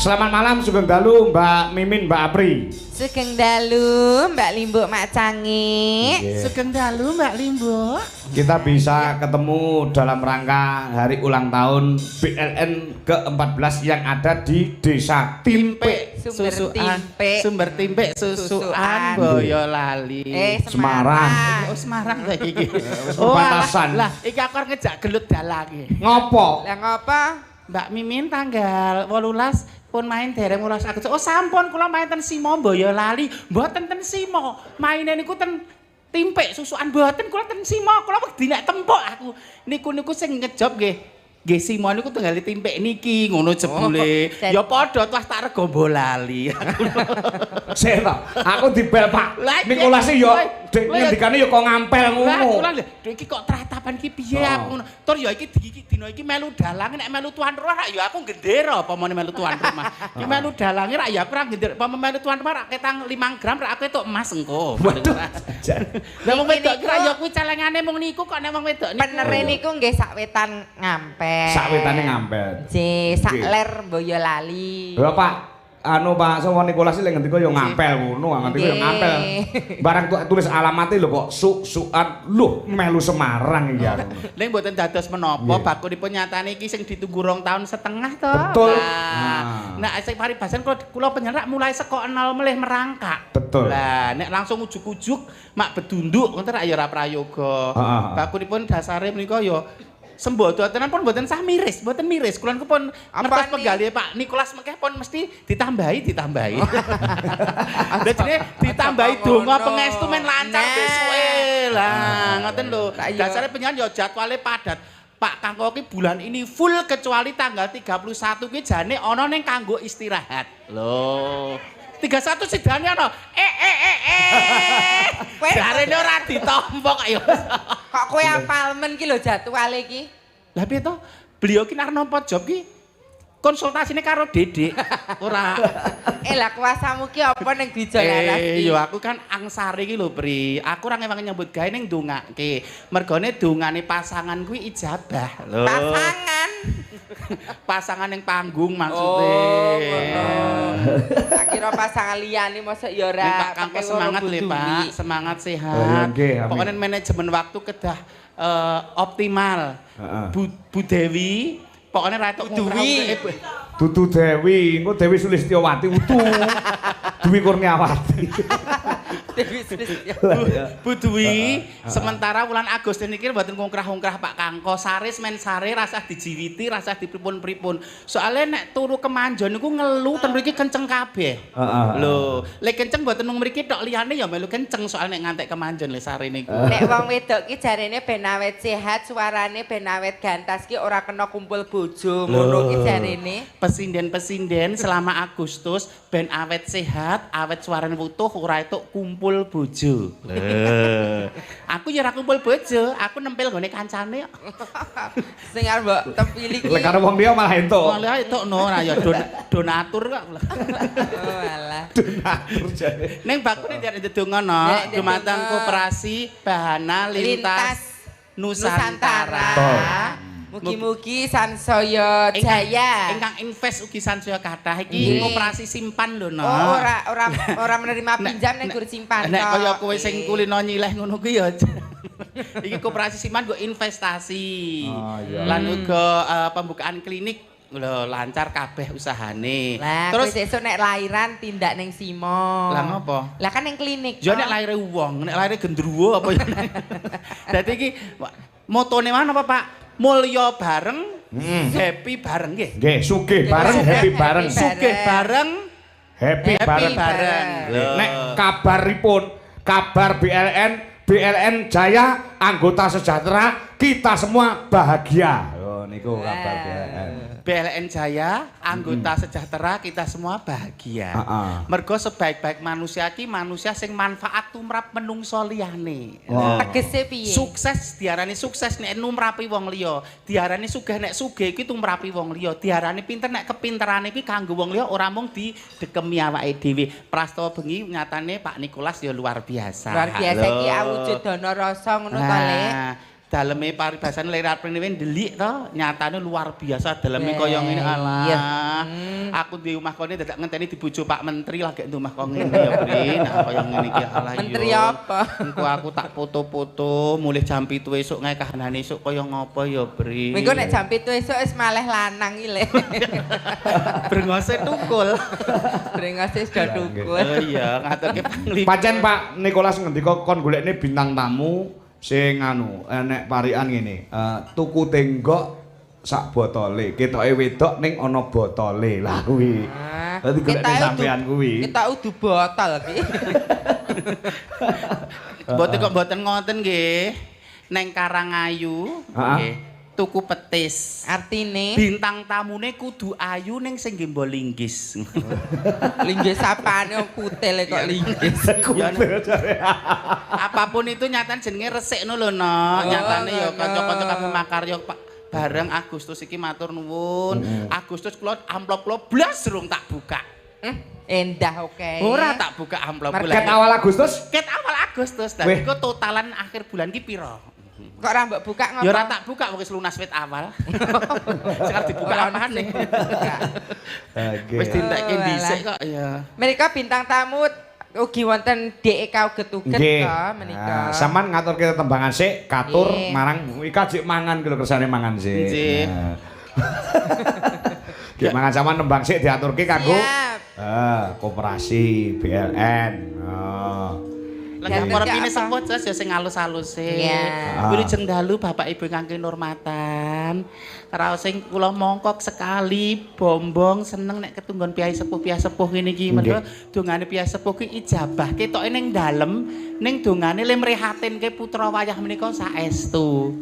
Selamat malam Sugeng Dalu Mbak Mimin Mbak Apri. Sugeng Dalu Mbak Limbuk Mak Cangi. Sugeng Dalu Mbak Limbuk. Kita bisa ketemu dalam rangka hari ulang tahun BLN ke-14 yang ada di Desa Timpe, Sumber Timpe Susuan Boyolali. Semarang. Oh Semarang ta iki. Perbatasan. Lah iki aku arep ngejak gelut dalang iki. Ngopo? Lah ngopo? Mbak Mimin tanggal 18 pun main dereng 18 Agustus. Oh sampun kula main ten Simo Boyolali. Mboten ten Simo. Maine niku ten Timpe Susukan mboten kula ten Simo. Kula wedi nek tempok aku. Niku sing ngejob nggih. Nggih Simo niku tenggal Timpe niki ngono jebule. Ya padha tuh tak rego Bolali. Sik to. Aku dibel Pak. Nikolase yo ngendikane yo kok ngampel ngono. Lah iki kok tratapan iki piye aku ngono. Tur ya iki dina iki melu dalang nek melu tuan rumah ya aku gendera apa meneh melu tuan rumah. Iki melu dalange rak ya aku ora gendera. Apa melu tuan rumah rak ketang 5 gram rak aku entuk emas engko. Lah wong wedok kira ya kuwi celengane mung niku kok nek wong wedok niku. Penere niku nggih sawetan ngampel. Sakwetane ngampel. Nggih, sak ler Boyolali. Lho Pak, anu Pak Sowo Nikolasi lek ngendika yo ngampel ngono, ngendika yo ngampel. Barang tulis alamate lho kok sukan lho melu Semarang iki ya. Lha mboten dados menapa bakunipun nyatane iki sing ditunggu 2 tahun setengah to. Betul. Nah, sing paribasan kula penyerak mulai saka 0 melih merangkak. Betul. Lah nek langsung ujuk-ujuk mak bedunduk ngoten rak ya ora prayoga. Bakunipun dasare menika ya sembodotenan pun mboten sah miris, mboten miris. Kula niku pun ngertos penggalih Pak Nikolas mengke pun mesti ditambahi. Dadi ditambahi donga pangestu men lancar suwe. Lah ngoten lho. Dasare penyanyi ya jadwale padat. Pak Kangko ki bulan ini full kecuali tanggal 31 ki jane ana ning kanggo istirahat. Lho. 31 sidane ana. Jarene ora ditompok ayo. Kok kowe apal men ki lho jadwale iki? Lah piye to? Beliau ki nek nampa job ki konsultasine karo Dedek. Ora. Lah kuasamu ki apa ning Dijolaras ki? Yo aku kan angsari ki lho, Pri. Aku ora ngewangi nyambut gawe ning ndongake. Mergone dongane pasangan kuwi ijabah. Lho. Pasangan. Pasangan ning panggung maksudnya. Oh, ngono. Tak kira pasangan liyane mosok ya ora. Pak Kangko semangat lho, Pak. Semangat sehat. Oh, nggih, Pokoknya manajemen waktu kedah optimal. Bu Dewi, pokoknya ra tok Dudu Dewi, engko Dewi Sulistyowati utuh. Dwi Kurniawati. Dewi Sulistyowati. Bu Dwi, sementara wulan Agustus niki mboten ngungkrah-ungkrah Pak Kangko, saris men sare rasah dijiwiti, rasah dipripun-pripun. Soale nek turu kemanjon niku ngelu ten mriki kenceng kabeh. Lho, lek kenceng mboten mung mriki tok liyane ya melu kenceng soal nek ngantek kemanjon le sare niku. Nek wong wedok ki jarene ben awet sehat, suarane ben awet gantas ki ora kena kumpul bojo, ngono ki jarene. Pesinden-pesinden selama Agustus ben awet sehat, awet suarane wutuh ora entuk kumpul bojo. Aku ya ora kumpul bojo, aku nempel gone kancane kok. Sing arep mbok tempili ki. Lek karo wong liya malah entuk. Malah entuk no ora ya donatur kok. Oh alah. Donatur jane. Ning bakune ndek ndedongono dumateng koperasi Bahana Lintas Nusantara. Mugi-mugi sansaya jaya. Ingkang invest ugi sansaya kathah iki ngoperasi simpan lho no. Oh ora menerima pinjam ning gur simpan. Nek kaya kowe sing kulino nyileh ngono kuwi ya. Iki koperasi simpan go investasi. Lan uga pembukaan klinik lho lancar kabeh usahane. Terus sesuk nek lairan tindak ning Simo. Lah ngopo? Lah kan ning klinik. Ya nek laire wong, nek laire gendruwo apa ya. Dadi iki motone mana apa Pak? Mulya bareng, happy bareng nggih. Nggih, sugih bareng, happy bareng. Sugih bareng, happy bareng. Nek kabaripun, kabar BLN Jaya, anggota sejahtera, kita semua bahagia. Oh, niku kabar BLN. BLN Jaya, anggota sejahtera, kita semua bahagia. Mergo sebaik-baik manusia ki manusia sing manfaat tumrap menungso liyane. Tegese piye? Sukses diarani sukses nek numrapi wong liya, diarani sugih nek sugih iki tumrapi wong liya, diarani pinter nek kepinterane iki kanggo wong liya ora mung didekemi awake dhewe. Prastawa bengi nyatane Pak Nikolas ya luar biasa. Luar biasa iki awujud dana rasa ngono to, Lek. daleme paribasan lirat prene ndelik to nyatane luar biasa daleme kaya ngene alah Aku di omah kene dadak ngenteni dibojo Pak Menteri lagi di omah kok ngene ya, Bri. Nah, kaya ngene iki alah yo. Menteri apa? Engko aku tak foto-foto mulih jam 7 esuk ngae kahanane esuk kaya ngopo ya, Bri. Minggu nek jam 7 esuk wis malih lanang iki le. Brengose tukul. Brengose sudah tukul. Oh iya, ngaturke panglima. Pancen Pak Nikolas ngendika kon golekne bintang tamu sing anu enek parikan ngene. Tuku tenggok sak botole, ketoke wedok ning ana botole. Lah kuwi. Dadi golekne sampean kuwi. Kita udu botol iki. Mboten kok mboten ngoten nggih. Neng Karangayu nggih. Tuku petis. Artine Bintang tamune kudu ayu ning sing nggih mbok linggis. linggis sapane kutil kok linggis. Apapun itu nyatane jenenge resikno lho, no. Nyatane ya kanca-kanca kabeh makarya bareng Agustus iki matur nuwun. Agustus kula amplop kula blas durung tak buka. Endah oke. Ora tak buka amplop kula. Ket awal Agustus? Ket awal Agustus. Dadi kok totalan akhir bulan ki pira? Kok ora mbok buka ngopo? Ya ora tak buka wis lunas wit awal. Sekarang dibuka apane? Wis dintekke dhisik kok ya. Mereka bintang tamu ugi wonten DEK uget-uget to menika. Sampeyan ngaturke tembangan sik, katur marang ika jek mangan kilo kersane mangan sik. Nggih. Jek mangan sampean nembang sik diaturke kanggo Siap. koperasi BLN. Lah parepine sepuh Jas ya sing alus-alus e. Wilujeng dalu Bapak Ibu ingkang kinurmatan. Raos sing kula mongkok sekali bombong seneng nek ketunggon piyai sepuh ngene iki menika dongane piyai sepuh ki ijabah ketoke ning dalem ning dongane le mrihatinke putra wayah menika saestu.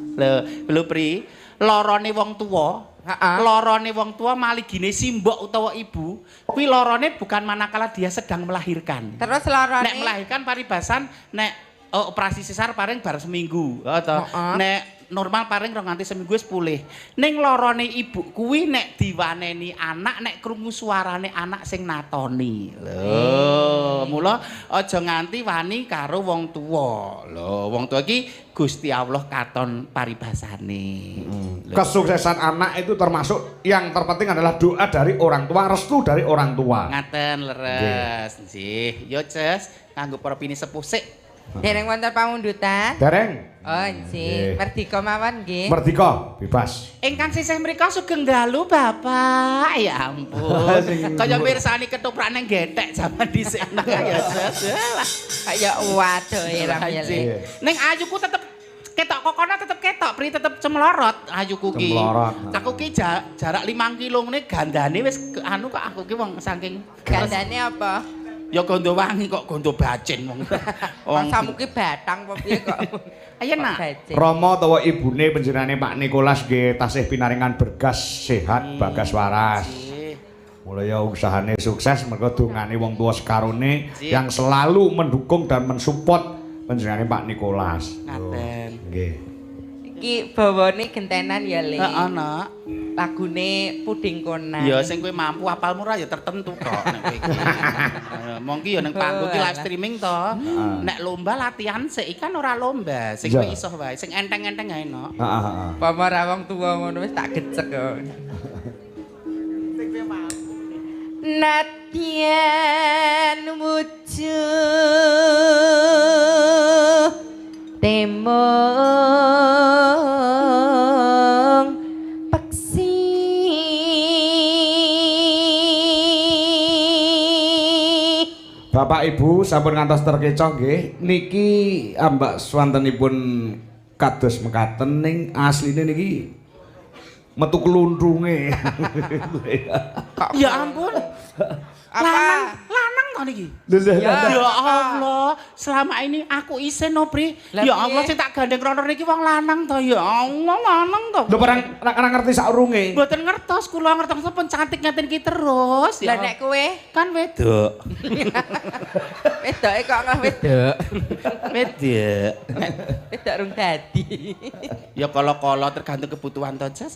Lho Pri, lorone wong tuwa lorone wong tua maligine simbok utawa ibu kuwi lorone bukan manakala dia sedang melahirkan. Terus lorone nek melahirkan paribasan nek operasi sesar paling bar seminggu atau nek normal paling rong nganti seminggu wis pulih. Ning lorone ibu kuwi nek diwaneni anak nek krungu suarane anak sing natoni. Lho, mula aja nganti wani karo wong tuwa. Lho, wong tuwa iki Gusti Allah katon paribasane. Kesuksesan anak itu termasuk yang terpenting adalah doa dari orang tua, restu dari orang tua. Ngaten leres. Nggih. Yo Ces, kanggo para pini sepuh sik. dereng wonten pamundutan. Dereng. Oh, nggih. Merdeka mawon nggih. Merdeka, bebas. Ingkang sisih mriku sugeng dalu Bapak. Ya ampun. Kaya mirsani ketoprak ning getek jaman dhisik ya Ces. Kaya waduh ramyele. Ning ayuku tetep ketok kokono tetep ketok, Pri tetep cemlorot ayuku ki. Cemlorot. Aku ki jarak 5 kilo ngene gandane wis anu kok aku ki wong saking Gandane apa? ya gondo wangi kok gondo bacin wong. Rasamu ki batang apa piye kok? Ayo nak. Rama utawa ibune panjenengane Pak Nikolas nggih tasih pinaringan bergas sehat bagas waras. Mulai ya usahane sukses mergo dongane wong tua sekarone yang selalu mendukung dan mensupport panjenengane Pak Nikolas. Ngaten. Nggih. Iki bawane gentenan ya, Le. Heeh, Nak. Lagune Puding Konan. Ya sing kowe mampu apalmu ra ya tertentu kok nek kowe iki. Mongki ya ning panggung ki live streaming to. Nek lomba latihan sik kan ora lomba, sing kowe iso wae, sing enteng-enteng ae no. Heeh. Pama ra wong tuwa ngono wis tak gecek kok. Nadyan wujud temong peksi Bapak Ibu sampun ngantos terkecoh nggih niki ambak swantenipun kados mekaten ning asline niki metu klundrunge. Ya ampun. Lanang to niki. Ya Allah, selama ini aku isin no, Pri. Ya Allah, sing tak gandeng rono niki wong lanang to. Ya Allah, lanang to. Lho barang ora ngerti sak urunge. Mboten ngertos, kula ngertos pun cantik ngaten ki terus. Lah nek kowe kan wedok. wedoke kok nggak wedok. Wedok. Wedok rung dadi. Ya kala-kala tergantung kebutuhan to, Jas.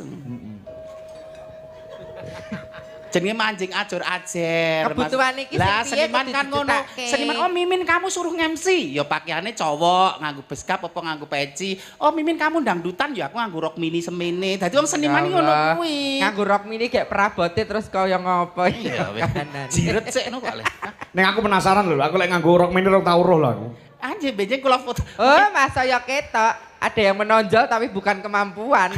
Jenenge mancing ajur-ajer. Kebutuhan iki Lah sing piye seniman kudu kan ngono. dijutake. Seniman oh Mimin kamu suruh MC. Ya pakaiane cowok nganggo beskap apa nganggo peci. Oh Mimin kamu dangdutan ya aku nganggo rok mini semene. Dadi wong seniman iki ngono kuwi. Nganggo rok mini gek perabote terus kaya ngopo Iya wis. Jiret sik ngono kok le. Ning aku penasaran lho, aku lek nganggo rok mini rok tau roh lho aku. Anjir benjing kula foto. Oh, Mas saya ketok. Ada yang menonjol tapi bukan kemampuan.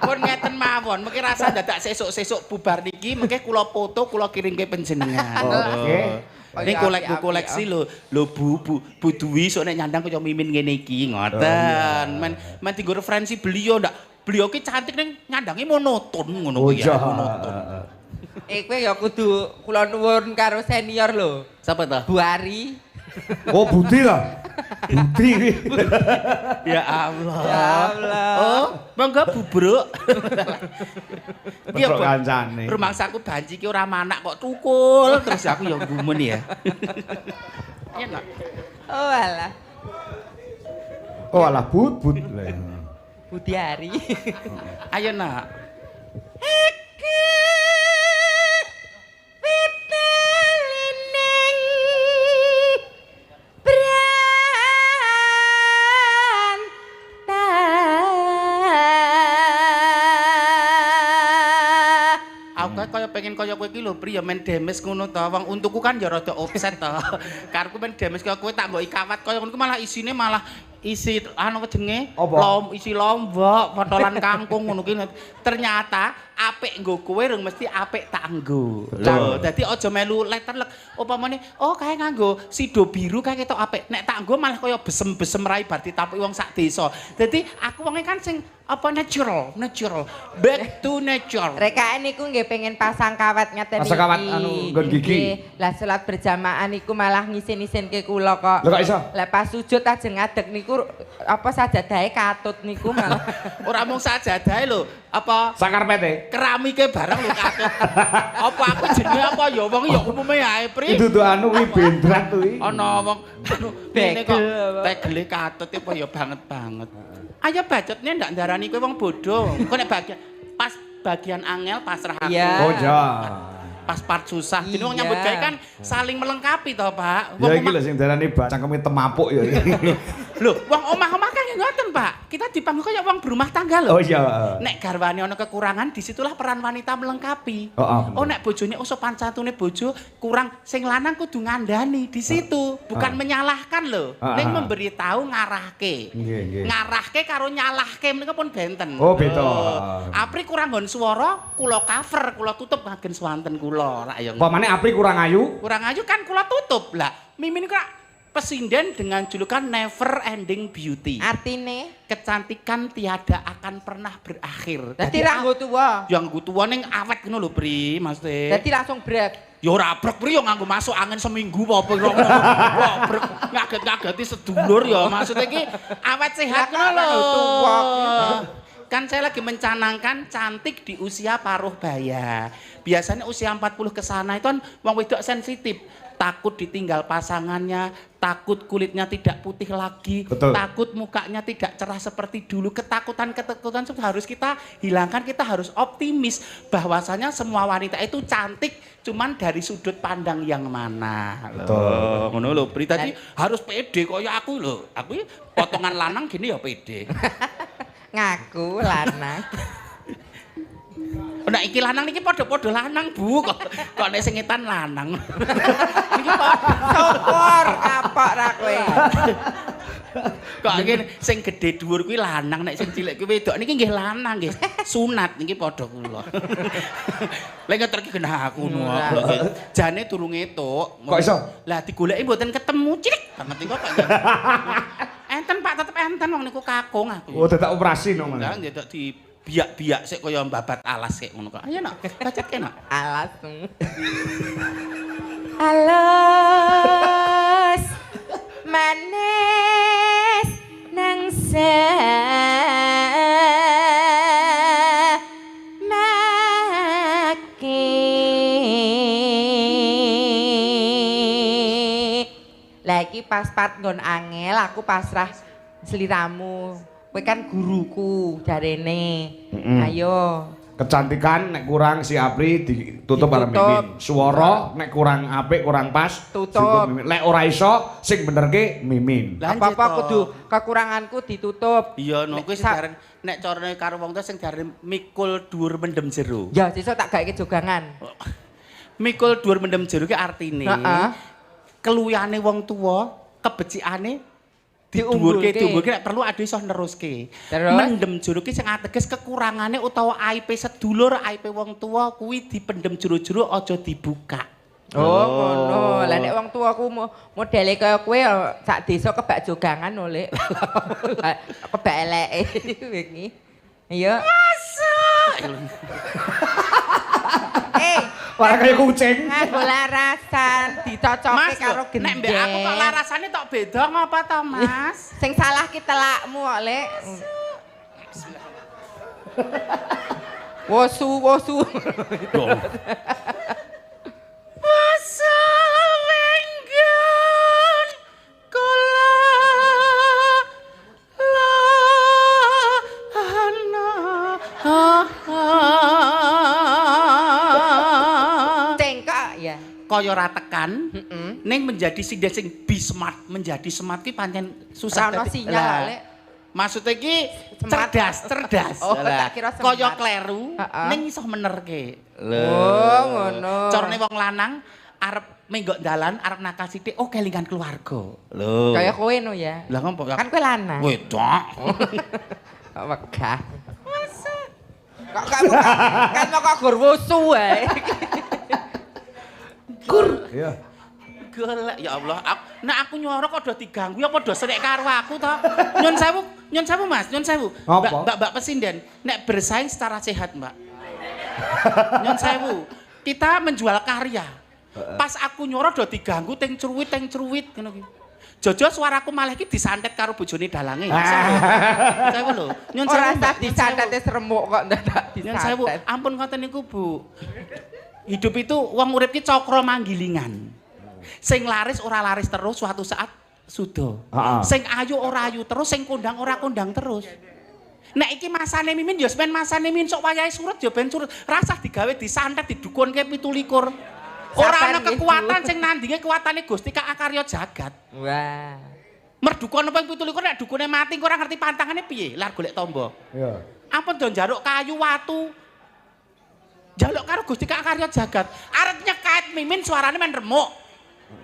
Pun ngeten mawon, mengki rasa dadak sesuk-sesuk bubar niki, mengki kula foto kula kirimke panjenengan. Oke. Ini koleksi lho Bu Dwi sok nek nyandang kaya Mimin ngene iki ngoten. Men dienggo referensi beliau ndak. Beliau ki cantik ning nyandange monoton ngono kuwi ya, monoton. Kowe ya kudu kula nuwun karo senior lho. Sapa to? Bu Ari. Oh, Budi lah. Budi. Ya Allah. Ya Allah. Oh, monggo bubruk. Iki Betul kancane. Rumangsaku banci ki ora manak kok tukul terus aku ya gumun ya. Iya enggak? Oh alah. Oh, alah Bud. Budi Ari. Ayo nak. Kaya pengen kaya kowe iki lho Pri ya men demes ngono to. Wong untuku kan ya rada offset to. Karepku men demes kaya kowe tak mbok ikawat kaya ngono malah isine malah isi anu jenenge isi lombok, potolan kangkung ngono ki. Ternyata apik nggo kowe rung mesti apik tak nggo. Lho, dadi aja melu letter-lek. Upamane oh kae nganggo sido biru kae ketok apik. Nek tak nggo malah kaya besem-besem rai bar ditapuki wong sak desa. Dadi aku wonge kan sing apa natural, back to nature. Rekaan niku nggih pengen pasang kawat ngaten iki. Pasang kawat anu nggon gigi. Lah salat berjamaah niku malah ngisin-isinke kula kok. Lho kok iso? Lah pas sujud ajeng ngadeg niku apa sajadahe katut niku malah. Ora mung sajadahe lho, apa Sakarpete. keramike barang lho katut. Apa aku jenenge apa ya wong ya umume ae Pri. Itu tuh anu kuwi bendrat kuwi. Ana wong anu ngene kok tegele katut apa ya banget. Ayo bacotnya ndak ndarani kowe wong bodoh. Kok nek pas bagian angel pasrah aku. Iya. Oh ja. Pas part susah. Jadi wong Iya. nyambut gawe kan saling melengkapi toh, Pak. Ya iki lho sing darani cangkeme temapuk ya. Lho, wong omah-omah kan ngoten, Pak. Kita dipanggil kaya wong berumah tangga lho. Oh iya. Nek garwane ana kekurangan, disitulah peran wanita melengkapi. Oh, nek bojone usupan santune bojo kurang, sing lanang kudu ngandani di situ, bukan menyalahkan lho. Ning memberitahu ngarahke. Nggih. Ngarahke karo nyalahke menika pun benten. Oh beda. Apri kurang nggon swara, kula cover, kula tutup nggen swanten kula. Rak ya. Pamane Apri kurang ayu. Kurang ayu kan kula tutup. Lah, Mimin kok pesinden dengan julukan Never Ending Beauty. Artine Kecantikan tiada akan pernah berakhir. dadi ra nggo tuwa. Yang nggo tuwa ning awet ngono lho, Pri, Maksudnya. Dadi langsung brek. Ya ora brek Pri, ya nganggo masuk angin seminggu apa kira wah brek ngaget-ngageti sedulur ya. Maksudnya iki awet sehat ngono lho. Tuwa. Kan saya lagi mencanangkan cantik di usia paruh baya. Biasanya usia 40 ke sana itu kan wong wedok sensitif. Takut ditinggal pasangannya, takut kulitnya tidak putih lagi, Betul. takut mukanya tidak cerah seperti dulu. Ketakutan-ketakutan itu harus kita hilangkan, kita harus optimis bahwasanya semua wanita itu cantik cuman dari sudut pandang yang mana. Betul. Ngono lho, Pri tadi harus pede kaya aku lho. Aku potongan lanang gini ya pede. Ngaku lanang. Nek iki lanang niki padha-padha lanang, Bu. Kok nek sing etan lanang. Niki Sopor kapok ra kowe. kok iki sing gedhe dhuwur kuwi lanang, nek sing cilik kuwi wedok niki nggih lanang nggih. Sunat niki padha kula. Lek ngeterki genah aku ngono. Jane durung etuk. Kok iso? Lah digoleki mboten ketemu, cilik banget niku Pak. Enten Pak, tetep enten wong niku kakung aku. Oh dadak operasi no Lah Mas. nggih tok di biak-biak sik kaya mbabat alas kek ngono kok. Ayo nak, bacetke nak. Alas. Alas. Manis nang Lagi pas part nggon angel aku pasrah sliramu. Kowe kan guruku jarene. Ayo Kecantikan nek kurang si Apri ditutup karo Mimin. Swara nek kurang apik kurang pas Tutup. Mimin. Lek ora iso sing benerke Mimin. Apa-apa kudu kekuranganku ditutup. Iya, no kuwi sing diarani nek carane karo wong tuwa sing diarani mikul dhuwur mendem jero. Ya sesuk tak gaeke jogangan. Mikul dhuwur mendem jero ki artine Heeh. keluyane wong tuwa, kebecikane Diunggulke. diunggulke nek perlu ade iso neruske. Terus? Mendem jero ki sing ateges kekurangane utawa aibe sedulur, aibe wong tuwa kuwi dipendem jero-jero aja dibuka. Oh, ngono. Lah nek wong tuaku modele kaya kowe sak desa kebak jogangan oleh. Kebak eleke wingi. Iya. Ora kaya kucing. Nganggo larasan dicocoke Mas, karo nek gendeng. mbek aku kok larasane tok beda ngapa to, Mas? Sing salah ki telakmu kok, Lek. Wosu. Masa wenggan kula Cengkok ya. kaya ora tekan Heeh. ning menjadi sing be smart, menjadi smart ki pancen susah Ora ono dadi. sinyal, Lah, Lek. maksudnya ki Smart. cerdas. Oh, Lah, tak kira smart. kaya kleru Heeh. ning iso menerke. Oh, ngono. Carane wong lanang arep menggok dalan, arep nakal sithik, oh kelingan keluarga. Lho. Kaya kowe no ya. Lah ngopo ya? Kan kowe lanang. Wedok. Kok wegah. Kok kan kok gur wusu wae. Iya. Golek ya Allah. Nek aku nyuara kok do diganggu apa do senek karo aku to? Nyun sewu Mas, nyun sewu. Apa? Mbak Pesinden, nek bersaing secara sehat, Mbak. Nyun sewu. Kita menjual karya. Pas aku nyuara do diganggu teng cruwit ngono ki. Jojo suaraku malah iki disantet karo bojone dalange. Sewu lho. Nyun sewu. Ora Mbak, usah nyun disantet sewu. remuk kok ndadak Nyun sewu. disantet. Ampun ngoten niku, Bu. Hidup itu wong urip ki cakra manggilingan. Sing laris ora laris terus suatu saat sudah. Heeh. Sing ayu ora ayu terus, sing kondang ora kondang terus. Nek iki masane Mimin ya ben masane Mimin sok wayahe surut ya ben surut. Rasah digawe disantet didukunke 17. Ora ana Sabar, kekuatan Ibu. sing nandinge kekuatane Gusti Kak Akarya Jagat. Wah. Merdukon ping 17 nek dukune mati kok ora ngerti pantangane piye, lar golek tombo. Iya. Ampun do njaluk kayu watu. Njaluk karo Gusti Kak Akarya Jagat. Arep nyekait Mimin suarane men remuk.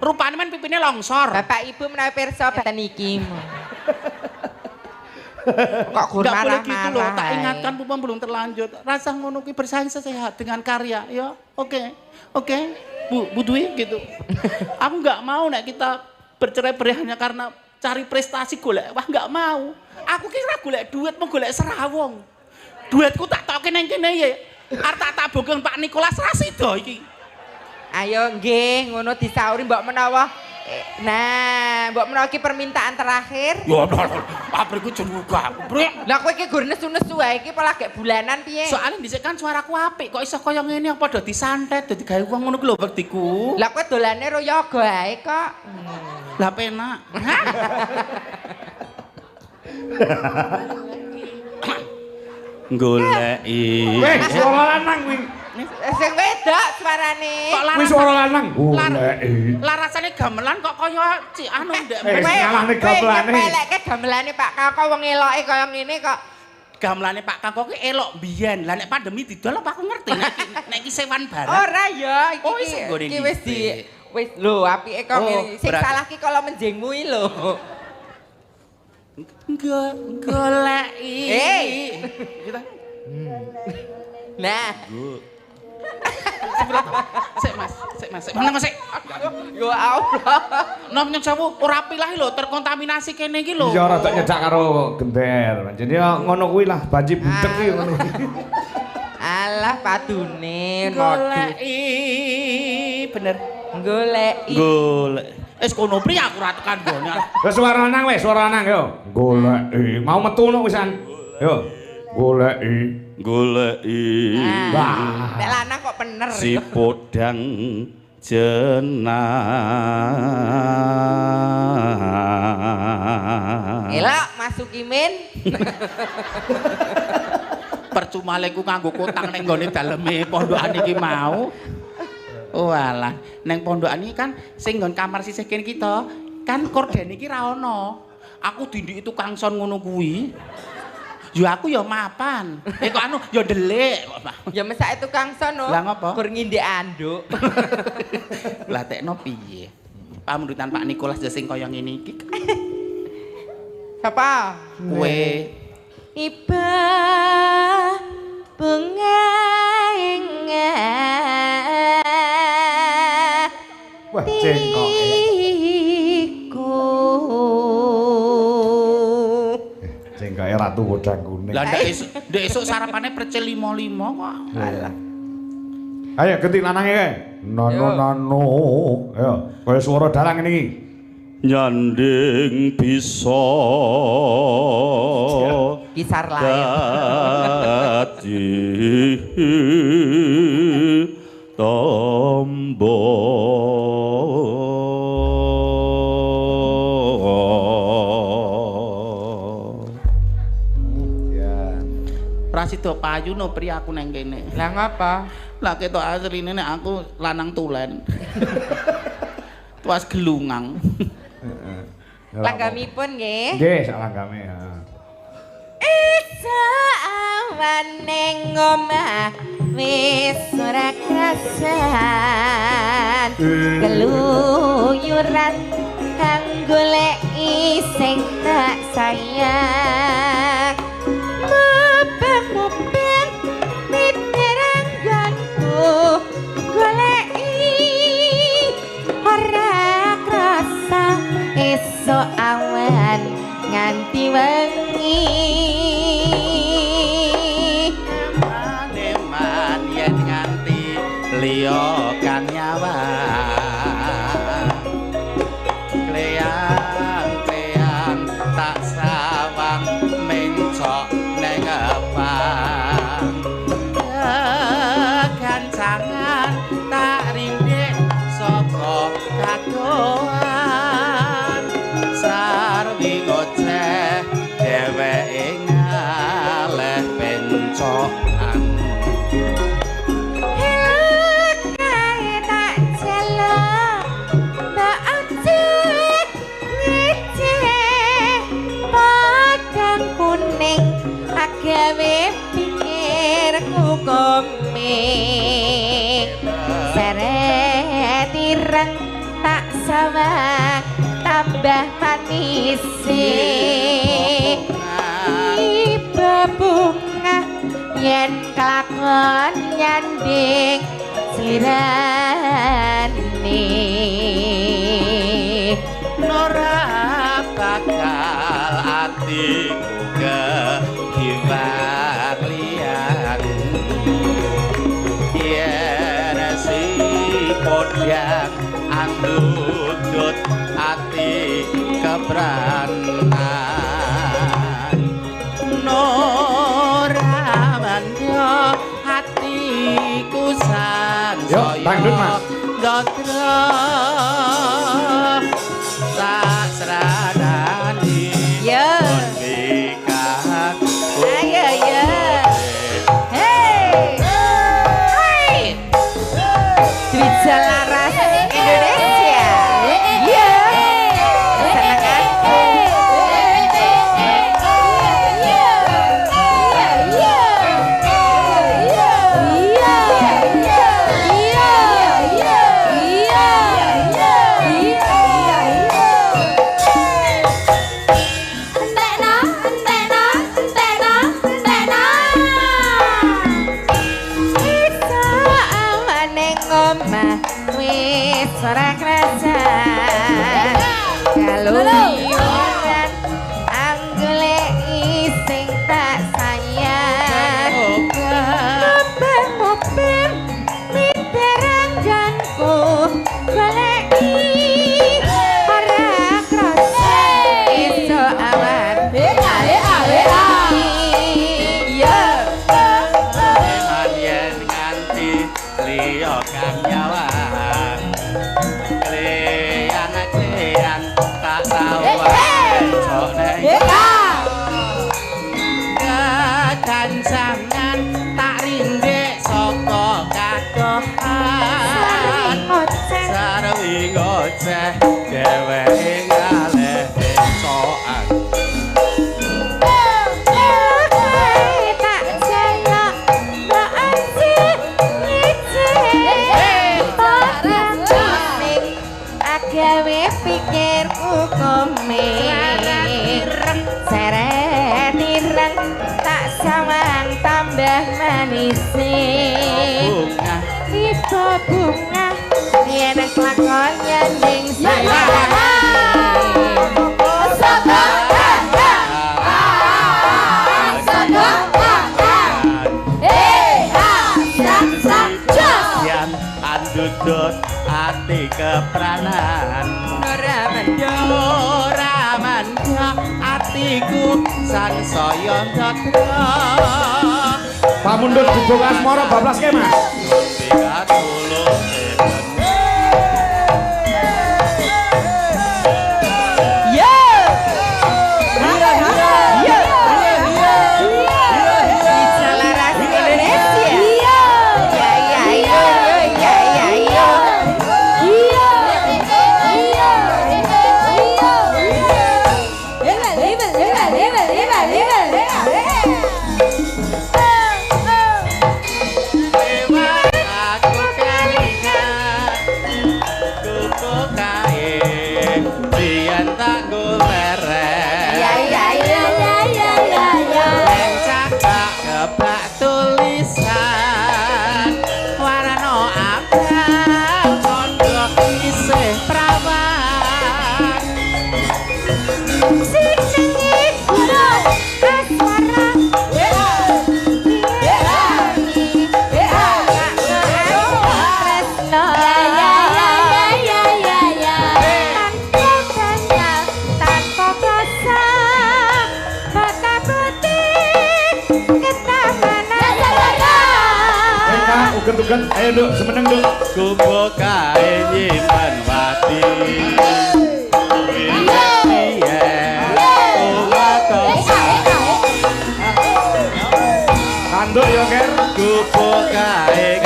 Rupane men pipine longsor. Bapak Ibu menawi pirsa beten iki. Kok gur Nggak boleh gitu loh, marah-marah. tak ae. ingatkan Pupam belum terlanjut. Rasa ngono kuwi bersaing sehat dengan karya, ya. Oke. Bu Dwi gitu. Aku nggak mau nek kita bercerai-berai hanya karena cari prestasi golek. Wah, nggak mau. Aku kira golek duit mau golek serawong. Duitku tak toke nang kene ya. Arep tak tabungkeun Pak Nikolas ra sida iki. Ayo nggih, ngono disauri mbok menawa. Nah, mbok menawa iki permintaan terakhir. Ya pabrikku juga. Lah kowe iki gur nesu-nesu wae iki apa lagi bulanan piye? Soalnya dhisik kan suaraku apik, kok iso kaya ngene apa padha disantet dadi gawe wong ngono ku lho bektiku. Lah kowe dolane ro yoga ae kok. Lah penak. Goleki. Weh, suara lanang kuwi. Sing wedok suarane. Kok Kuwi suara lanang. Lar- larasane gamelan kok kaya cik anu ndek. Eh, nyalahne gamelane. Nyepelekke gamelane Pak Kakak wong eloke kaya ngene kok. Gamelane Pak Kakok ki elok biyen. Lah nek pandemi didol apa aku ngerti nek iki sewan barang. Ora ya, iki Oh, isih nggone iki wis di dhisik. wis lho apike kok Oh, ngene. Sing berarti- salah ki kala menjengmu iki lho. Goleki. Kita Nah, sik Mas. Mana Mas sik. yo Allah. Nom nyun sewu ora pilah lho terkontaminasi kene iki lho. Iya rada nyedak karo gender. Jadi ya ngono kuwi lah, banci butek ki ngono. Alah padune modus. Goleki. Bener. Goleki. Golek. Wis kono pri aku ora tekan gone. Ya suara lanang weh, suara lanang yo. Goleki. Mau metu no wisan. Yo. Goleki. Goleki. Nah, nek lanang kok bener. Si podang jenang. Elok Mas Sukimin. Percuma leku nganggo kotang ning nggone daleme pondokan iki mau. Walah, neng pondokan iki kan sing nggon kamar sisih kene kita, kan korden iki ra ono. Aku dindik tukang son ngono kuwi. Ya aku ya mapan. Kok anu ya delik kok. Ya mesake tukang sono. Lah ngopo? Gur ngindek anduk. Lah tekno piye? Pamundutan Pak Nikolas ya sing kaya ngene iki. Siapa? Kowe Iba bunga Wah, cengkoke. Cengkoke ratu godang kuning. lah ndek esuk sarapane percil 5-5 kok. Alah. Ayo ganti lanange kae. Nano Yo. nano. Ayo, kaya swara dalang ngene iki. Nyanding bisa Kisar lain. dadi tombo Ya. Prasido payu no pri aku neng kene. Lah ngapa? Lah ketok asline nek aku lanang tulen. Tuas gelungang. Langgamipun nggih. Nggih, sak langgame. Heeh. Isa awan ning omah wis ora krasan. Keluyuran kang goleki sing tak sayang. Mubeng-mubeng miterang ganggu goleki ora krasa esuk awan nganti wengi. Neman yen nganti liya kan nyawa. Kleang-kleang tak sawang mencok neng abang. Gancangan tak rindik saka kagoan. Sarwi ngoceh dheweke ngaleh pencokan. Kae tak celok tak ajek ngecek padang kuning agawe pikirku komik seret ireng tak sawang tambah manis iba bunga yen kelakon nyanding slirane Nora bakal atiku kehiwar liyan. Yen si podang andudut ati kebranan. Nora manja hatiku sansaya. Yo, dangdut, Mas. Gatra tak seradani. Yo. Nikah Ayo yo. Hey. Hey. Dwijal Laras Indonesia. Yo. Senengan. Ora krasa kaluyuran anggoleki sing tak sayang mubeng-mubeng miterangganku goleki ora krasa esuk awan iya Eman yen nganti liya kang nyawang. Kleang-kleang tak sawang cok neng. Gancangan isih dheweke ngalih soan. Gawe pikirku komen serenireng tak sawang tambah manis Bunga tiba bunga yen kelakon nyanding Yan andudut ati kepranan ora manja atiku sansaya ndadra Pamundhut Gubuk Asmara bablaske Mas. tiga tulung uget-uget, ayo Duk, semeneng Duk. Gubuk kae nyimpen wati. Kanduk ya, Ker. Gubuk kae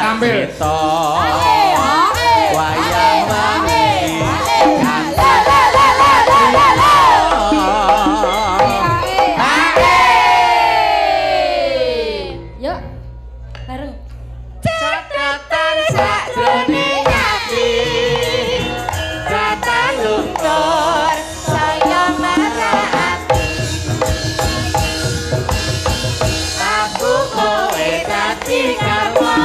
ambil. Wayang wangi. Yuk, bareng. Catatan sakjroning ati. Kata luntur saya merati. Aku kowe dadi garwa.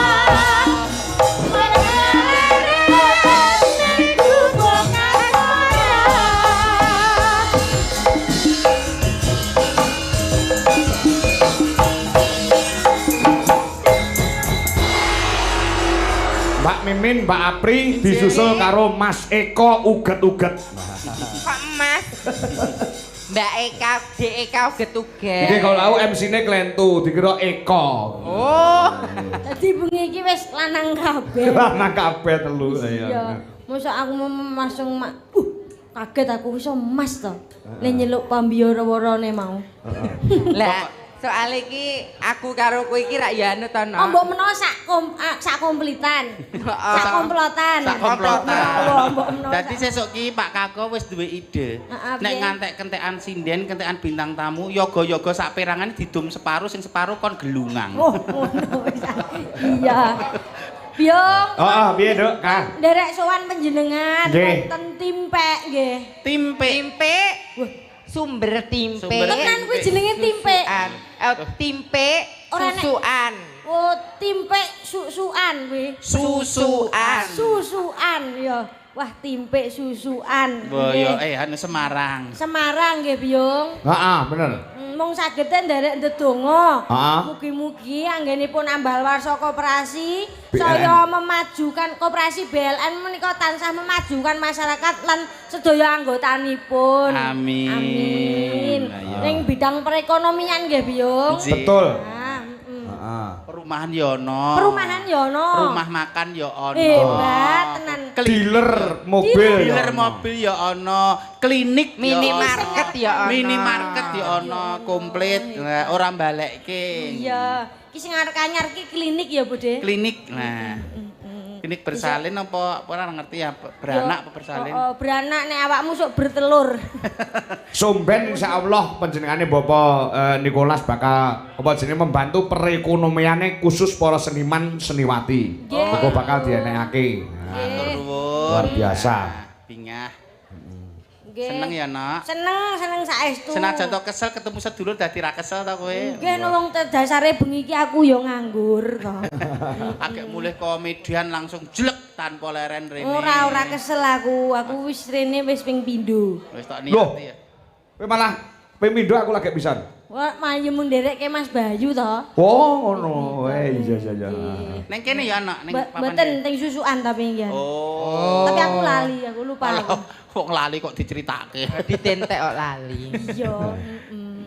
Mbak Mimin, Mbak Apri disusul karo Mas Eko uget-uget. Kok Mas? Mbak Eka, Dek Eka uget-uget. Iki kalau aku MC-ne Klentu dikira Eko. Oh. Dadi bengi iki wis lanang kabeh. Lanang kabeh telu Iya. ya. Mosok aku masung kaget aku iso emas to. Nek nyeluk pambiara-warane mau. Lah, soal iki aku karo kowe iki rak ya anu to no. Oh, mbok menawa sak komplitan. Sak komplotan. Sak komplotan. Mbok menawa. Dadi sesuk ki Pak Kako wis duwe ide. Nek piye? ngantek-kentekan sinden, kentekan bintang tamu, yoga-yoga sak perangan didum separuh sing separuh kon gelungang. Oh, ngono wis. Iya. Biong. Oh, piye Duk? Kah? Nderek sowan panjenengan Nggih. wonten timpek nggih. Timpe. Timpe. Sumber timpe. Sumber Tenan kuwi jenenge timpek. Timpe Ora nek- susuan. Oh, timpek susuan kuwi. Susuan. Susuan ya. Wah, timpek susuan. Boyo Nggih. anu Semarang. Semarang nggih, Biung. Heeh, bener. Mung saged nderek ndedonga. Heeh. Mugi-mugi anggenipun ambal warsa koperasi BLN. saya memajukan koperasi BLN menika tansah memajukan masyarakat lan sedaya anggotanipun. Amin. Amin. Ayo. Ning bidang perekonomian nggih, Biung. Ji. Betul. Nah, Heeh. Perumahan ya ono. perumahan ya ono. Rumah makan ya ono. Hebat tenan. Dealer mobil. Dealer mobil ya ono. Klinik ya Minimarket ono. ya ono. Minimarket ya ono, komplit. Nah, ora mbalekke. Iya. Ki sing arek anyar ki klinik ya, Bude. Klinik. Nah. Klinik bersalin apa ora ngerti ya beranak apa bersalin? Oh, beranak nek awakmu sok bertelur. Somben insyaallah panjenengane Bapak Nikolas bakal apa jenenge membantu perekonomiane khusus para seniman seniwati. Nggih. Kok bakal dienekake. Matur nuwun. Luar biasa. Bingah. Nggih. Seneng ya, Nak? Seneng saestu. Senajan to kesel ketemu sedulur dadi ra kesel ta kowe? Nggih no wong dasare bengi iki aku ya nganggur to. Agek mulih komedian langsung jelek tanpa leren rene. Ora kesel aku. Aku wis rene wis ping pindho. Wis tak Loh. niati ya. Kowe malah pemindo aku lagi pisan. Wah, mayu mundereke Mas Bayu to. Oh ngono. Iya. Neng kene ya, Nak, ning Mboten teng susukan tapi nggih. Oh. Tapi aku lali, aku lupa. Wong lali kok diceritake. Ditentek kok lali. Iya,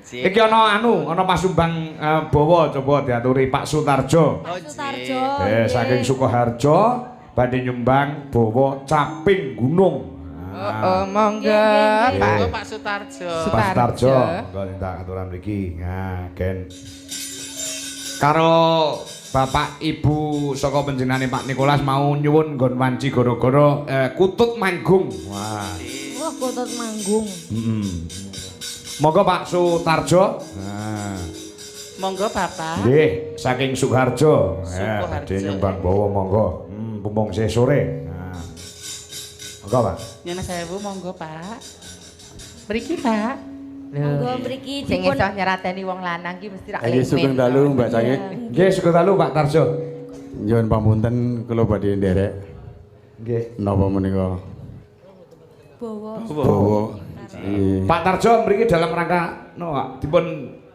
Iki ana pasumbang bawa coba diaturi Pak Sutarjo. Sutarjo. Saking Sukoharjo badhe nyumbang bawa caping gunung. Oh, monggo Nggih, Pak. Monggo Pak Sutarjo. Pak Sutarjo, monggo minta aturan mriki. Nah, gen. Karo Bapak Ibu saka panjenengane Pak Nikolas mau nyuwun nggon wanci gara-gara kutut manggung. Wah. Wah, kutut manggung. Monggo Pak Sutarjo. Nah. Monggo Bapak. Nggih, saking Sukoharjo. Sukoharjo. Badhe nyumbang bawa monggo. Mumpung sore. Nah. Monggo, Pak. Nyana sewu monggo Pak. Mriki Pak. Monggo mriki Sing dipun iso nyerateni wong lanang ki mesti rak Nggih sugeng dalu Mbak Cangik. Nggih, sugeng dalu Pak Tarjo. Nyuwun pamunten kula badhe nderek Nggih. napa menika bawa. bawa. Nggih. Pak Tarjo mriki dalam rangka dipun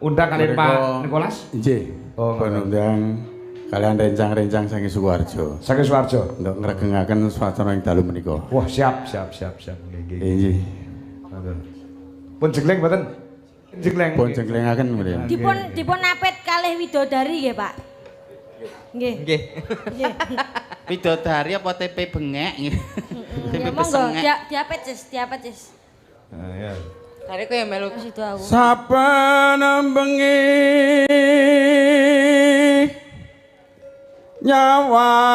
undang kalian Pak Nikolas. Nggih. Oh, Pun undang kalian rencang-rencang saking Sukoharjo Saking Sukoharjo. untuk ngregengaken swasana ing dalu menika. Wah, siap. Nggih. Nggih. Ngoten. Pun jengleng mboten? Jengleng. Pun jengklengaken mriki. Dipun apit kalih widodari nggih, Pak. Nggih. Nggih. Nggih. Widodari apa TP bengek? TP Ya monggo besengek. diapit Cis. Nah, ya. Hari kowe melu Wis itu aku. Saben bengi nyawang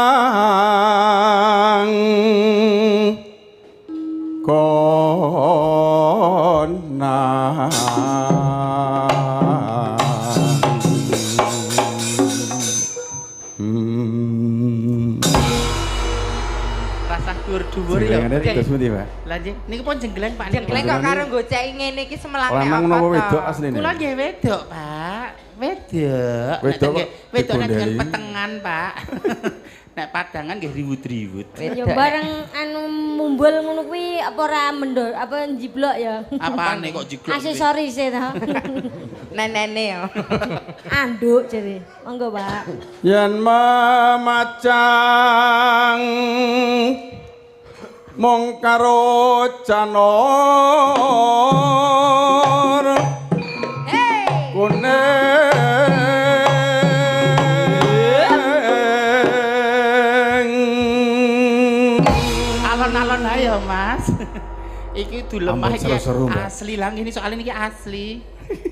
Rasa dhuwur-dhuwur ya. Jenglengane terus pundi, Pak? Lah nggih, niku pun jengleng Pak. Jengkleng kok karo goceki ngene iki semelange Lanang napa wedok asline? Kula nggih wedok, Pak. Wedok. Wedok Nek wedok nek dengan dipundhari. petengan, Pak. Nek padangan nggih riwut-riwut. Ya bareng anu mumbul ngono kuwi apa ora mendor apa njiblok ya. Apane kok jiglok? Aksesoris e to. nenene yo. Anduk jare. Monggo, Pak. yen mamacang mung karo janor kuning Alon-alon ae ya, Mas. Iki dulemah Ampun, iki seru-seru, Mbak. asli lang ini soalnya iki asli.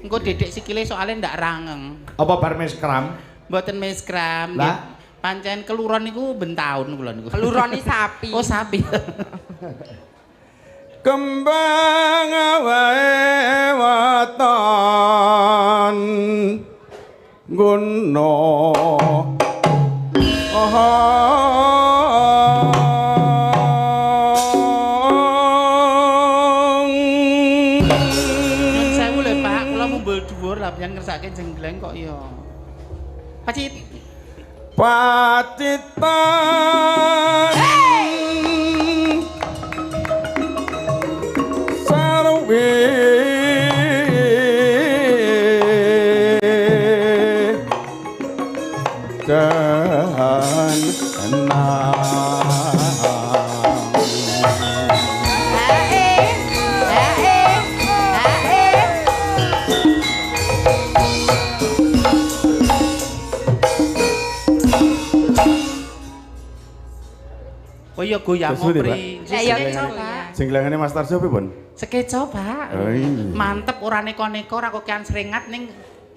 Engko dedek sikile soalnya ndak rangeng. Apa bar mes kram? Mboten meskram. Lah? Pancen keluron niku ben taun kula niku. Peluroni sapi. Oh sapi. kembang wae waton guno Nyun sewu lho Pak, kula mumbul dhuwur lah yen ngersake jenggleng kok ya. Pacit. patitan sarwi dan Oh iya goyang Terus pundi, mopri. Lah ya Sekeco, ngono, Pak. jenglengane Mas Tarjo pripun? Sekeco, Pak. Oh, iya. Mantep ora neko-neko ora kokean seringat ning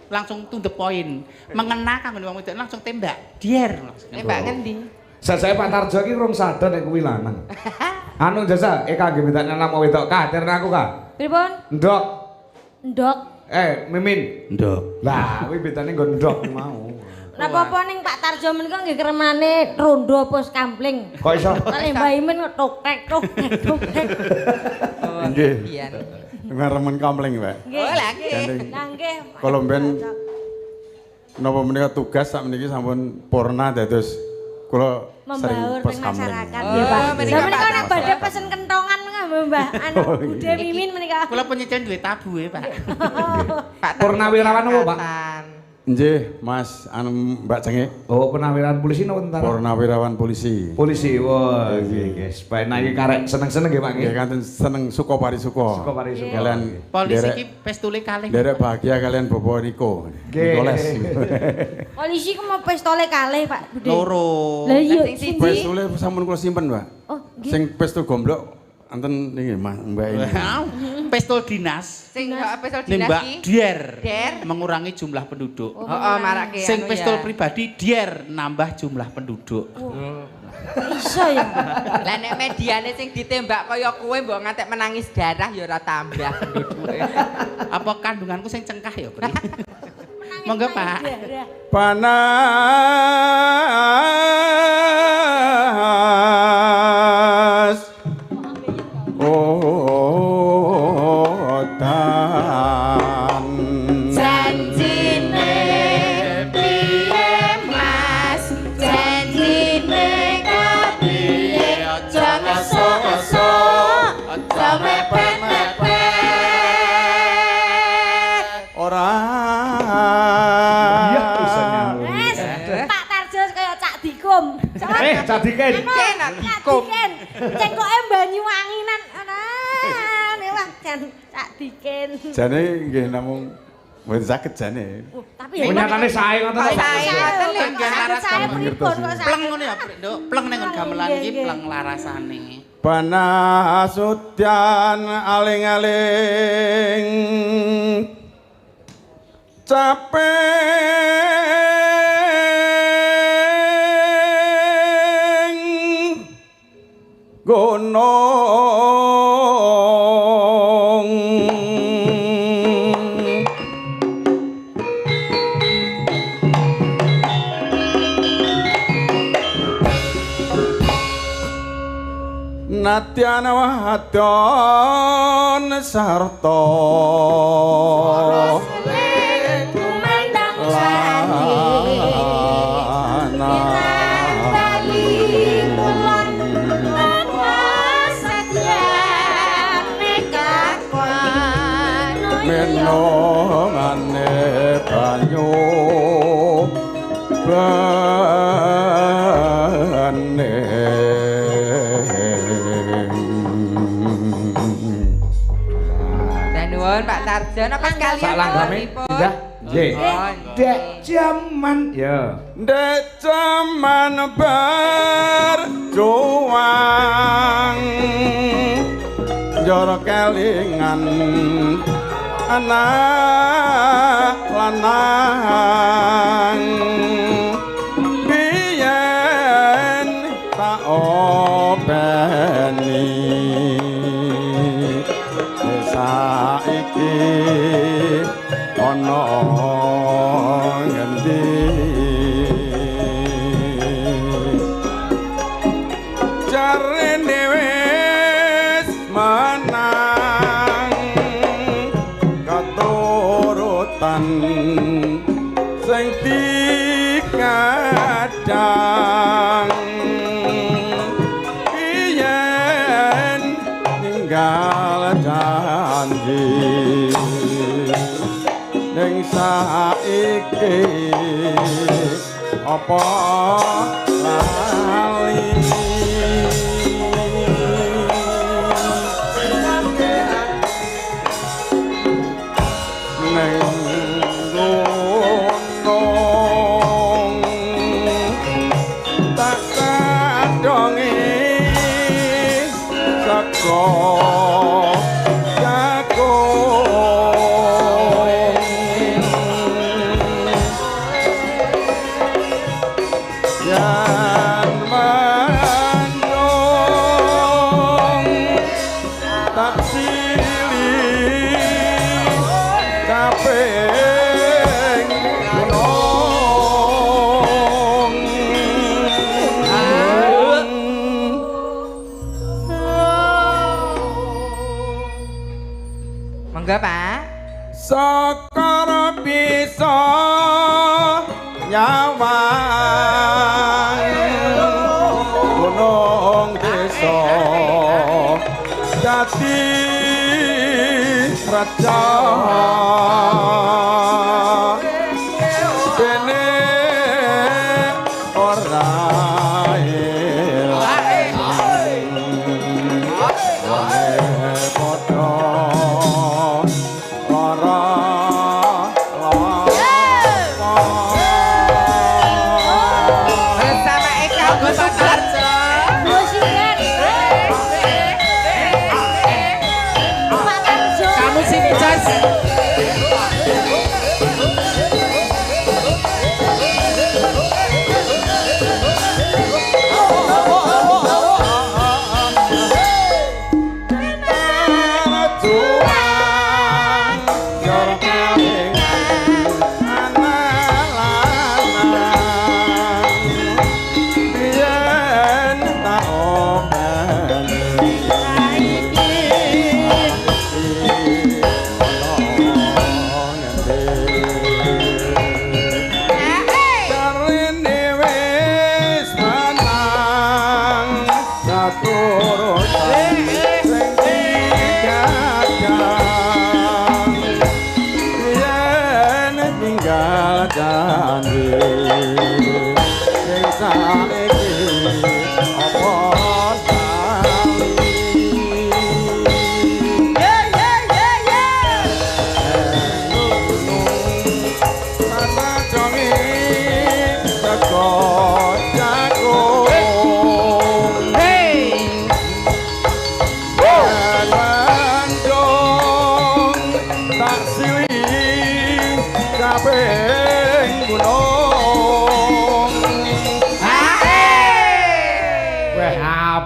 langsung to the point. Mengena kanggo wong wedok langsung tembak. Dier langsung. Mbak ngendi? Sajake Pak Tarjo iki rung sadar nek kuwi lanang. Anu jasa kangge bedakne lanang wedok kader aku ka. Pripun? Ndok. Ndok. Mimin. Ndok. Lah, kuwi bedane nggo ndok mau. Napa-apa ning Pak Tarjo menika nggih kremane rondo pos kampling. Kok iso? Kali Mbak Imin kok tok-tek. Nggih. Biyen. Ngaremen kampling, Pak. Nggih. Oh, lah nggih. Lah nggih. Kalau mben napa menika tugas sak meniki sampun purna dados kula sering Membaur pos ning kampling. masyarakat Oh, ya, Pak. menika Lah menika Pak nek Tarjo. badhe pesen kentongan Mbah anu Bude Mimin menika. Kula penyicil duwe tabu Pak. Pak Purnawirawan apa, Pak? Nggih, Mas, anu Mbak Cengek, Oh, purnawirawan polisi napa tentara? Purnawirawan polisi. Polisi. Wah, nggih, guys. Bae iki karek seneng-seneng nggih, Pak nggih. Nggih kanten seneng suka parisuka. Suka parisuka. Kalian Polisi derek- iki pestule kalih. derek bahagia kalian Bobo Niko. Nggih. Nicolas. Polisi ku mau pistole kalih, Pak Bude. Loro. Lah iya Sing siji. Pistule sampun kula simpen, Pak. Oh, nggih. Sing pistol gomblok enten niki Mbak ini. Pistol dinas. Sing pistol Ning Mbak dinasti. Dier. Der. Mengurangi jumlah penduduk. Heeh, marake Sing anu pistol ya. pribadi Dier nambah jumlah penduduk. Iso ya. Lah nek mediane sing ditembak kaya kowe mbok ngantek menangis darah ya ora tambah penduduke. Apa kandunganku sing cengkah ya, Pri? Monggo, Pak. Panas odan Janjine piye Mas? Janjine kepiye? Aja ngeso-ngeso, aja mepet-mepet. ora Iya, bisa nyalu. Wes, Pak Tarjo kaya Cak Dikum. Cadiken. Kenak Cak dikum. Diken. Cengkoke Banyuwanginan. Wah, Cak Diken. jane nggih namung mboten saged jane. Tapi ya Nyatane sae ngoten Kok lho. sae ngoten lho. Kan laras saya kamu pripun kok saya. Pleng ngono ya, Pri, Nduk. Pleng ning gamelan iki Nggih, nggih. pleng larasane. Panasutyan aling-aling caping gunung Nadyan wadon sarta Kumandang menongane banyu Dan nuwun Pak Tarjo napa sekalian Sak langgame pripun? pindah. Nggih. Oh, Dek jaman ya. Dek jaman berjuang jor kelingan anak lanang biyen tak openi saiki ana ngendi jarene wis menang katurutan sing dikadang yen ninggal janji ning saiki apa lali ning gunung tak kadongi saka jagung yen Monggo, Pak. Sekar bisa nyawang gunung desa dadi raja dene ora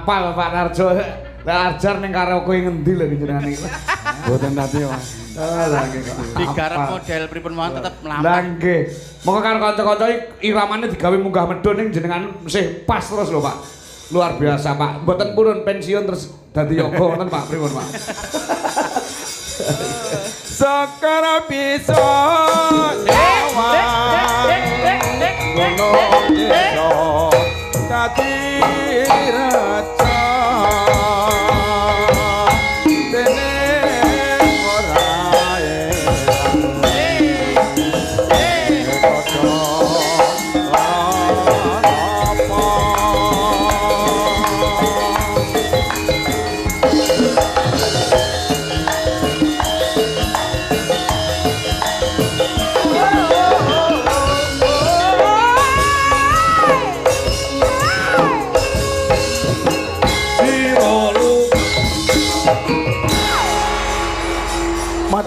Pak Narjo, lah ajar ning karaoke ngendi lho jenengan iki. Mboten nate, Mas. Lah nggih kok. Digarap model pripun mawon tetep Lah mlampah. nggih. Monggo karo kanca-kanca iramane digawe munggah medhun ning jenengan sih pas terus lho, Pak. Luar biasa, Pak. Mboten purun pensiun terus dadi yoga wonten, Pak. Pripun, Pak? Sekar bisa nyawang gunung desa dadi raja dene ora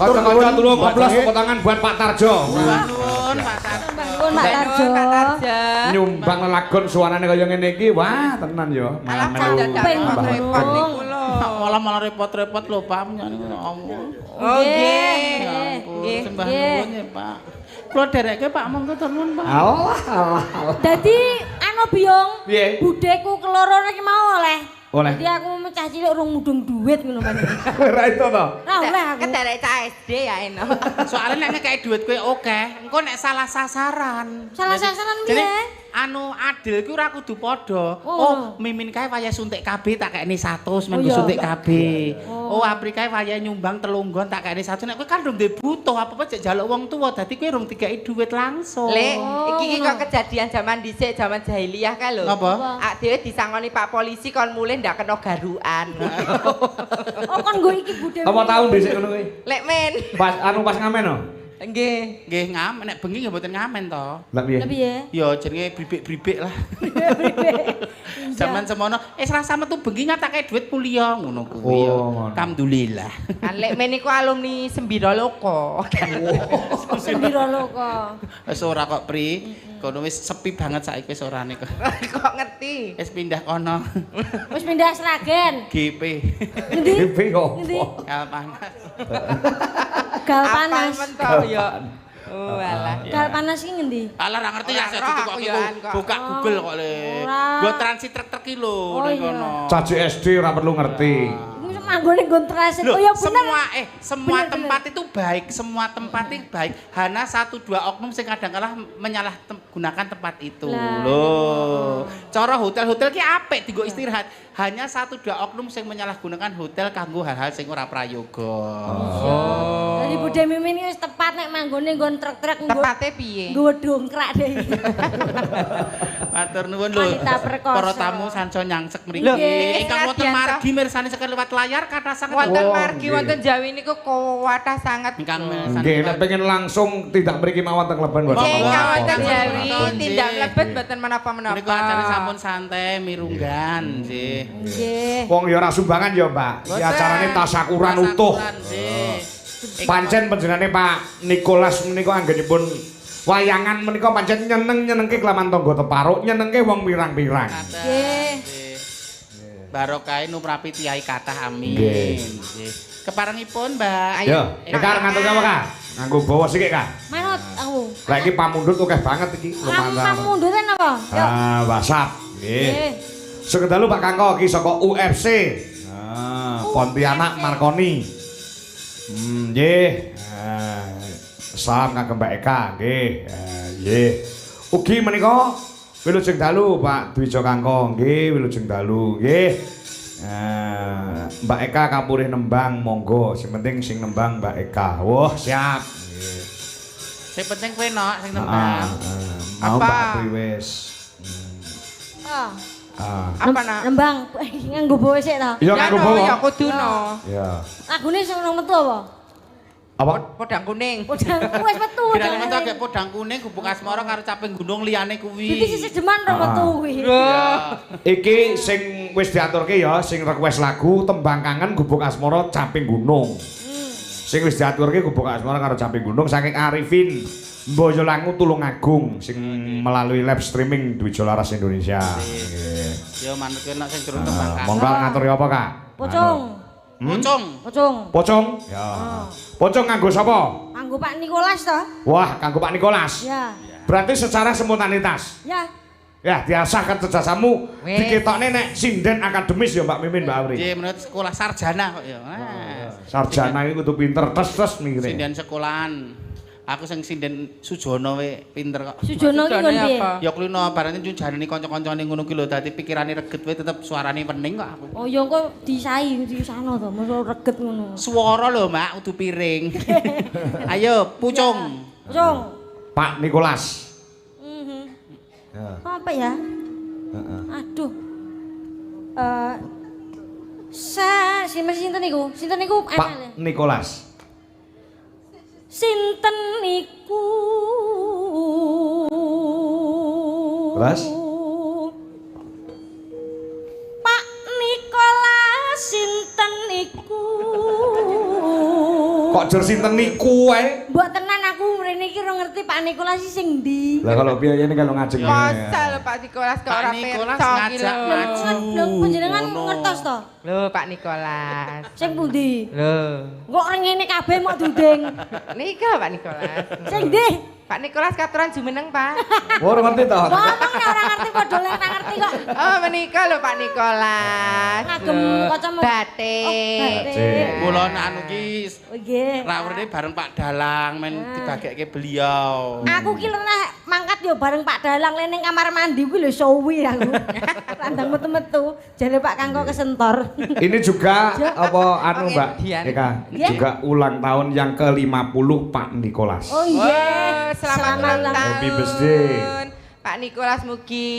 Kanca-kanca tulung ngoblos tepuk tangan buat Pak Tarjo. Nuwun Pak Tarjo. Nuwun Pak Tarjo. Pak Tarjo. Nyumbang lelagon suarane kaya ngene iki, wah tenan yo. Alah Melu. dadak repot niku lho. Malah repot-repot lho Pak nyanyi ngomong. Oh nggih. Ya ampun, Nggih. sembah nuwun ya Pak. Kula dereke Pak monggo nuwun Pak. Allah. Dadi anu Biung, Piye? budeku keloro iki mau oleh. Oleh. Jadi aku mecah cilik urung mudung duit ngono kan. Ora itu to. Ora oleh aku. Kedarek cah SD ya eno. Soalnya nek ngekek duit kowe akeh, engko nek salah sasaran. Salah sasaran Jadi, piye? anu adil ku ora kudu padha. Oh. Mimin kae waya suntik KB tak kekne 100 men Oh, iya. suntik KB. Oh. Apri kae waya nyumbang 3 nggon tak kekne 100. Nek kowe kan ndung duwe butuh apa-apa jek njaluk wong tuwa dadi kowe rung dikeki duit langsung. Lek, iki kok kejadian zaman dhisik, zaman jahiliyah kae lho. Napa? Ak dhewe disangoni Pak polisi kon mulih ndak kena garukan. Oh kon nggo iki budhe. Apa tahun dhisik ngono kuwi? Lek men. Pas pas ngamen no. Nggih. Nggih ngamen nek bengi ya mboten ngamen to. Lah piye? Lah piye? Ya jenenge bribik-bribik lah. Zaman semono rasa metu bengi ngatake duit mulia ngono kuwi ya. Oh, ngono. Alhamdulillah. Kan lek men iku alumni Sembira Loko. Sembiro lho kok. Wis ora kok Pri. Kono wis sepi banget saiki wis orane kok. Kok ngerti? Wis pindah kono. Wis pindah Sragen. GP. Ngendi? Piye kok? Ngendi? Kal panas. Gal Apal panas. men to ya. Oh alah. Gal panas iki ngendi? Alah ora ngerti ya Ora, saya ora, kok aku iku. ya, kok. Buka Google kok le. Ora. Gua transit truk-truk iki lho Oh, ning iya. kono. Caci SD ora perlu ngerti. Iku manggone nggon transit. Oh ya bener. Semua Bener, tempat itu baik, semua tempat itu baik. Hanya 1-2 oknum sing kadang-kala gunakan tempat itu. Lah, Loh. Cara hotel-hotel ki apik dienggo istirahat. Hanya 1-2 oknum sing menyalahgunakan hotel kanggo hal-hal sing ora prayoga. Jadi Bude Mimin iki wis tepat nek manggone nggon truk-truk Tepate piye? nggo dongkrak deh. Matur nuwun lho. Wanita perkosa. Para tamu sanco nyangsek mriki. Nggih, Ingkang wonten senadyan, margi mirsani sekali lewat layar kathah sanget. Wonten Oh, margi nggih. wonten Jawi niku kuwatah sanget. Ingkang Nggih, nek pengen langsung tidak mriki mawon teng Leben mboten Nggih, apa-apa. ingkang wonten Nggih. Jawi Nggih. tindak mlebet mboten menapa-menapa. Menika acara sampun santai mirunggan nggih. Nggih. Wong ya ora sumbangan ya, Mbak. Iki acarane tasakuran utuh. Pancen panjenengane Pak Nikolas menika anggenipun wayangan menika pancen nyeneng-nyenengke kelaman tangga teparuk, nyenengke wong pirang-pirang. Nggih. Barokahe numrapi tiyai kathah amin. Nggih. Nggih. Keparengipun, Mbak. Yo, Kak ngantuk apa, Kak? Nganggo bawa sithik, Kak. Manut aku. Lah iki pamundhut akeh banget iki. Kamu munduran apa? Yo. WhatsApp. Nggih. Nggih. Sekedalu Pak Kangko iki saka UFC. Pontianak Marconi. Nggih. Salam kagem Mbak Eka, nggih. Nggih. Ugi menika wilujeng dalu Pak Dwijo Kangko, nggih, wilujeng dalu, nggih. Mbak Eka kapurih nembang, monggo. Sing penting sing nembang Mbak Eka. Wah, siap. Nggih. Sing penting kowe nok sing nembang. Mau Apa? Mbak Pri wis. Oh. Apa nak? Nembang nganggo bowe sik ta. Iya nganggo no, bawa. ya kuduno. Ya. Lagune sing nang metu apa? Apa? Podang kuning. Podang wis metu. Kira metu agek podang kuning gubuk asmara karo caping gunung liyane kuwi. Iki sisih jeman ro metu kuwi. Iki sing wis diaturke ya, sing request lagu tembang kangen gubuk asmara caping gunung. Sing wis diaturke gubuk asmara karo caping gunung saking Arifin Boyolangu Tulungagung sing melalui live streaming Dwijo Laras Indonesia. Nggih. Ya manut kowe nok sing durung tembang kangen. Monggo ngatur ya apa, Kak? Pocong. Pucung. Pocong. Pocong? Ya. Pocong nganggo sapa? Kanggo Pak Nikolas to? Wah, kanggo Pak Nikolas. Ya. Berarti secara spontanitas. Ya. Ya, diasahkan kerjasamu Wes. diketokne nek sinden akademis ya Mbak Mimin, Mbak Apri. Nggih menurut sekolah sarjana kok ya. Sarjana iki kudu pinter tes mikire. Sinden sekolahan. Aku sing sinden Sujono we pinter kok. Sujono ki nggon piye? apa? Ya klino barane njujane kanca-kancane ngono ki lho dadi pikirane reget we tetep suarane pening kok aku. Oh ya engko disai di sana to, mosok reget ngono. Swara lho, Mak, kudu piring. Ayo, pucung. Pocong. Pak Nikolas. Mhm. Ya. Apa ya? Aduh. Sinten niku? Sinten niku? Pak Nikolas. Sinten niku? Terus? Pak Nikolas sinten niku? Kok jur sinten niku wae? Mbok tenan aku mrene iki ora ngerti Pak Nikolas iki sing ndi. Lah kalau biayane kalau ngajeng. Masa lho Pak Nikolas kok Pak ora Nikolas perso iki ngajak lho. maju. Lho panjenengan Ngono. ngertos to? Lho Pak Nikolas. Sing pundi? Lho. Kok rengene kabeh mok duding. Nika Pak Nikolas. Sing ndi? Pak Nikolas katuran jumeneng, Pak. Ora ngerti to. Ngomong nek ora ngerti padha lek ora ngerti kok. Oh, menika lho Pak Nikolas. Ngagem Lho, kacamata. batik. Batik. Kula anu ki Oh nggih. rawuhne bareng Pak Dalang men dibagekke beliau. Aku ki leneh mangkat yo bareng Pak Dalang le ning kamar mandi kuwi lho sowi aku. Randang metu-metu jare Pak Kangko kesentor. Ini juga apa anu Mbak Dian. Eka Nggih. juga ulang tahun yang ke-50 Pak Nikolas. Oh nggih. Selamat ulang tahun. Happy birthday. Pak Nikolas mugi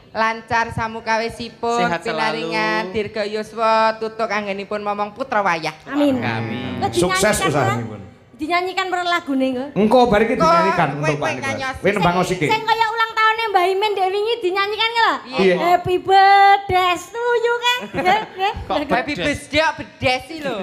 lancar samukawisipun Sehat selalu. pinaringan dirga yuswa tutuk anggenipun momong putra wayah. Amin. Amin. Kok Sukses dinyanyikan, usahanipun. Bro? Dinyanyikan per lagune kok. Engko bar iki dinyanyikan Kok, untuk Pak kowe Nikolas. nyos. Kowe nembang osike. Sing kaya ulang tahunnya Mbak Imin dek wingi dinyanyikan ki lho. Iya. Happy birthday to you kan. Nggih, nggih. Kok Babi bedes? besdek bedesi lho.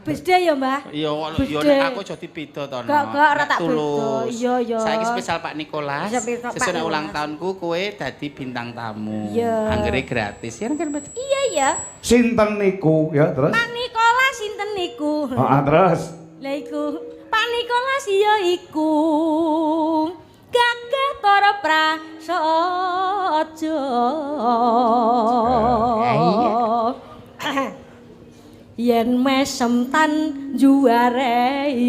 Birthday ya, Mbak. Iya, yo Birthday. nek aku aja dibeda to. Gak, gak, ora tak Tulus. beda. Iya, iya. Saiki spesial Pak Nikolas. Spesial Pak Sesuk nek ulang Nikolas. tahunku kowe dadi bintang tamu. Iya. Anggere gratis. Ya kan Mbak? Iya ya. Sinten niku ya terus. Pak Nikolas sinten niku? Terus. Lah iku Pak Nikolas ya iku Gagah para prasaja. yen mesem tan juarei.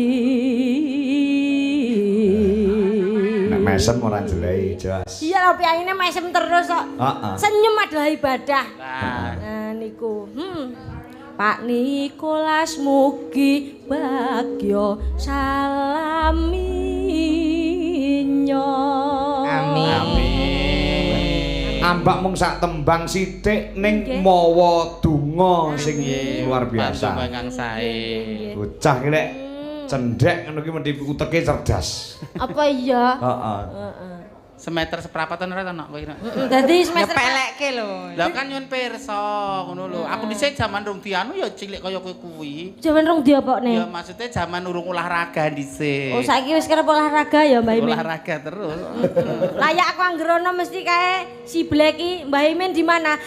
Nek mesem ora jelei jas. Iya lho piyane mesem terus kok. Heeh. Senyum adalah ibadah. Nah niku. Pak Nikolas mugi bagya salaminyo. Amin. Ambak mung sak tembang sithik ning mawa donga sing luar biasa. Kang sae. Bocah ki lek cendhek ngono ki mesti uteke cerdas. Apa iya? Heeh. Semeter seperapatan ora to nok kowe. Dadi semester Ngepelekke lho. Lah kan nyun pirsa ngono lho. Aku dhisik jaman rong dianu ya cilik kaya kowe kuwi. jaman rong diopokne. Ya maksudnya jaman urung olahraga dhisik. Oh saiki wis kerep olahraga ya Mbak Imin. Olahraga terus. Layak aku anggerono mesti kae si Blacky Mbak Imin di mana?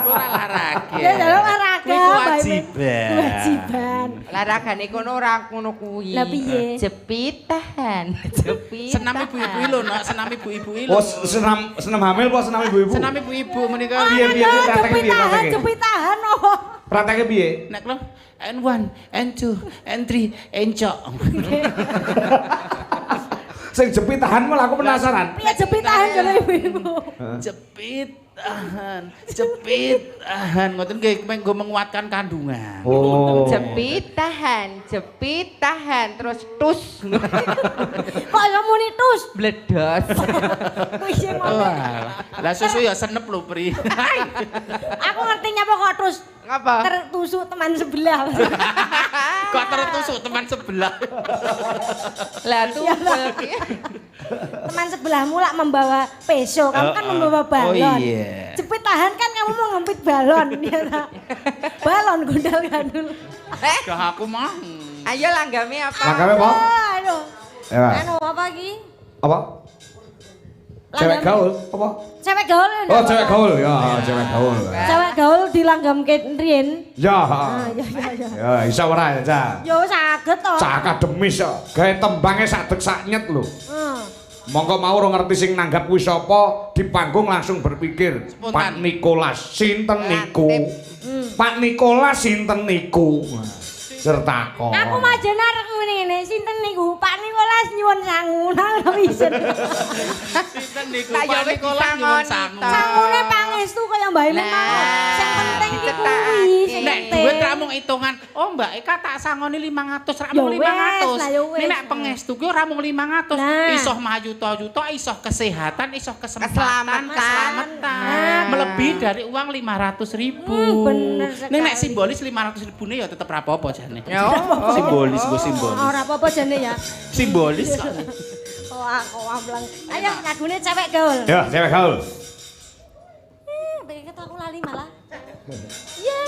Ora olahraga. Ya dalam olahraga Kuwi Mbak Imin. kewajiban. Kewajiban. Olahragane kono ora ngono kuwi. Lah piye? Jepit tahan. Jepit. Senam ibu-ibu lho, nak senam ibu-ibu lho. Oh, senam hamil apa senam ibu-ibu? Senam ibu-ibu menika. Piye piye prakteknya piye prakteknya? Jepitahan apa? Prakteknya piye? Nek lho N1, N2, N3, encok. Sing jepitahan malah aku penasaran. Piye jepitahan jare ibu-ibu? Jepit tahan. Ngoten nggih menggo menguatkan kandungan. Oh. Jepit tahan, terus tus. Kok ya muni tus? Bledos. Kuwi sing ngono. Wah, lah susu ya senep lho, Pri. Aku ngerti nyapa kok tus. Ngapa? Tertusuk teman sebelah. Kok tertusuk teman sebelah. Lah tumpul ki. Teman sebelahmu lak membawa peso, kamu kan membawa balon. iya. Jepit tahan kan kamu mau ngempit balon, ya tak? Balon gundal-gandul. Dah aku mah. Ayo langgame apa? Langgame apa? Aduh. Ya. Anu apa iki? Apa? Cewek gaul apa? Cewek gaul. ya, Oh, ndak cewek apa-apa. gaul. Ya, cewek gaul. Cewek gaul dilanggamke riyen. Ya. Ya. Ya, iso ora ya, Cak? Yo saged to. Cak akademis kok. Gawe tembange sadek saknyet lho. Mongko mau ora ngerti sing nanggap kuwi sapa, di panggung langsung berpikir, Spontan. Pak Nikolas sinten niku? Kreatif. Pak Nikolas sinten niku? Sertakon. Aku majen arek ngene sinten niku? Pak Nikolas nyuwun sangu nang wisen. Sinten niku Tak yo Pak wis Nikolas nyuwun disangoni sangu. to. Sangune pangestu kaya Mbak Imin mau. Sing penting ki kuwi, sing Nek penting. duit ra mung hitungan, oh Mbak Eka tak sangoni 500, ra Ya mung wes, lah ya 500. wes. Nek nek pengestu ki ora mung 500, Nah. isoh mayuta-yuta, isoh kesehatan, isoh Keselamatan. keselamatan, keselamatan. Nah. Melebihi dari uang 500.000. Bener Nek nek sekali. simbolis 500.000 ne ya tetep ra apa-apa jane. Yo. Simbolis go simbolis. Ora apa-apa jane ya. Simbolis kok. Oh aku ambleng. Ayo lagune cewek gaul. Ya, cewek gaul. Pengen aku lali malah. Ya,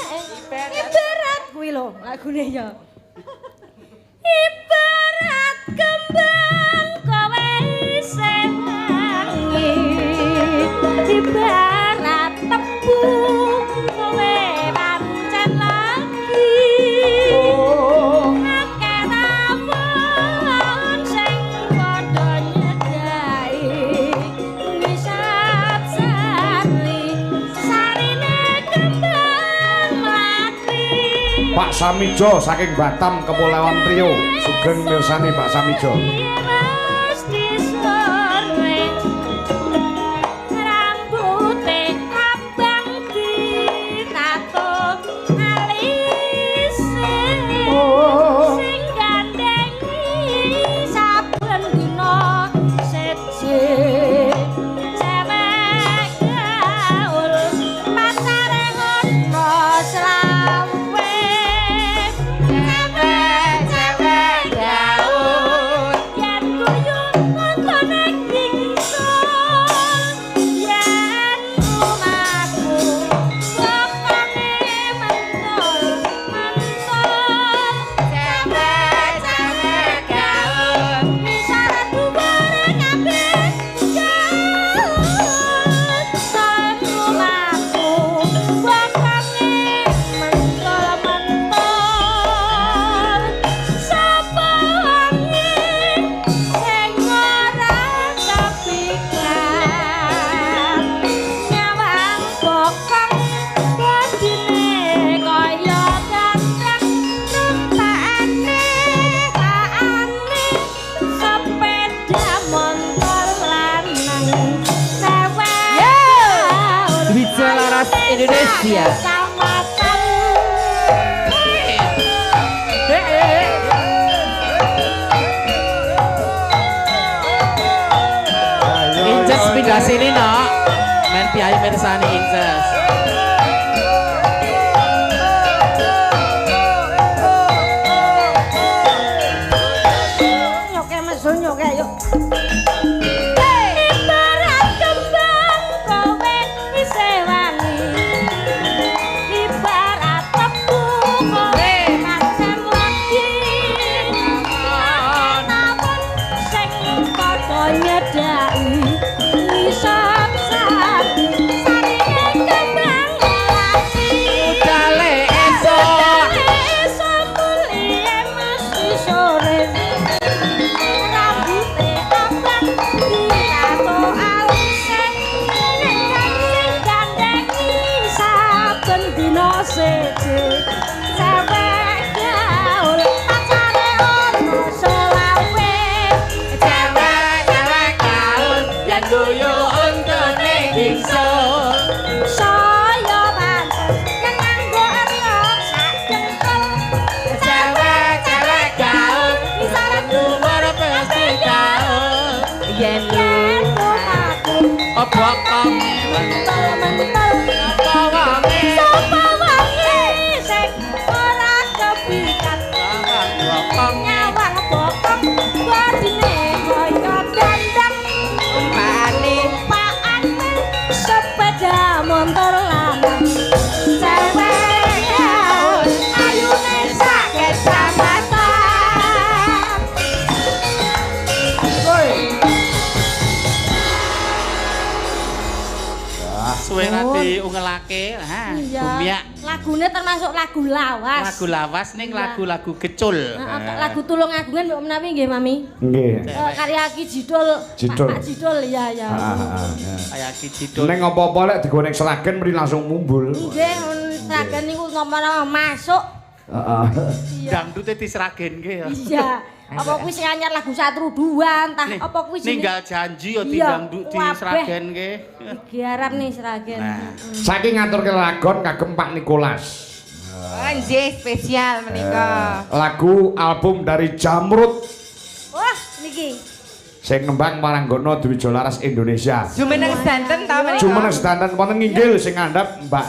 ibarat kuwi lho lagune ya. Ibarat kembang kowe isih wangi. Ibarat tepung kowe pancen lagi. Akeh tawon sing padha nyedai. Ngisap sari sarine kembang mati. Pak Samijo saking Batam Kepulauan Riau. Sugeng mirsani Pak Samijo. Mesti sore rambuté abang ditato alise sing gandengi saben dina siji cewek gaul pacare ngono selawe cewek gaul yen Indonesia. Kecamatan. Inces pindah sini, Nok. Men piye mirsani Inces. Nyoke mesu nyoke yuk. Ibarat kembang kowe isih wani. Ibarat tebu kowe pancen lagi. Namun sing padha nyedaki isap sari sarine kembang lagi. Udale esok. Esok mulie mesti sore. Rambute abang ditato alise. Nek sing gandhengi saben dina siji. Cewek gaul pacare ono selawe. Cewek gaul yang guyu untune ingsun. Saya pantes yen nganggo arya sak jengkol. Cewek gaul Misalnya umur pasti gaul. Yen lu aku Apa kok mental-mental. apa wonge Sapa wangi sing ora kepikat. Nyawang bokong badine kaya dandang. Umpaan sepeda motor lanang. Cewek gaul ayune sak kecamatan. suwe ra diungelake. Ha, Bumiak. Lagune termasuk lagu lawas. Lagu lawas ning Iya. lagu-lagu gecul. Lagu Tulung Agungan Mbak menawi nggih Mami. Nggih. Karya Ki Jidul. Jidul. Pak Jidul ya ya. Kayak Ki Jidul. Ning apa-apa lek digoreng seragen mrene langsung mumbul. Nggih, Sragen niku nomor masuk. Heeh. Dangdute diseragenke ya. Iya. Apa kuwi sing anyar lagu Satruduan, tah Nih, apa kuwi jenenge? ninggal janji ya Iya, didangdut kabeh. diseragenke. Digarap nih Sragen. Nah. Saking ngaturke lagon kagem Pak Nikolas. Nggih spesial menika. Lagu album dari Jamrut Wah, niki. sing nembang Maranggono Dwijo Laras Indonesia. Jumeneng santen ta menika. Cuma sedanten wonten nginggil sing ngandhap Mbak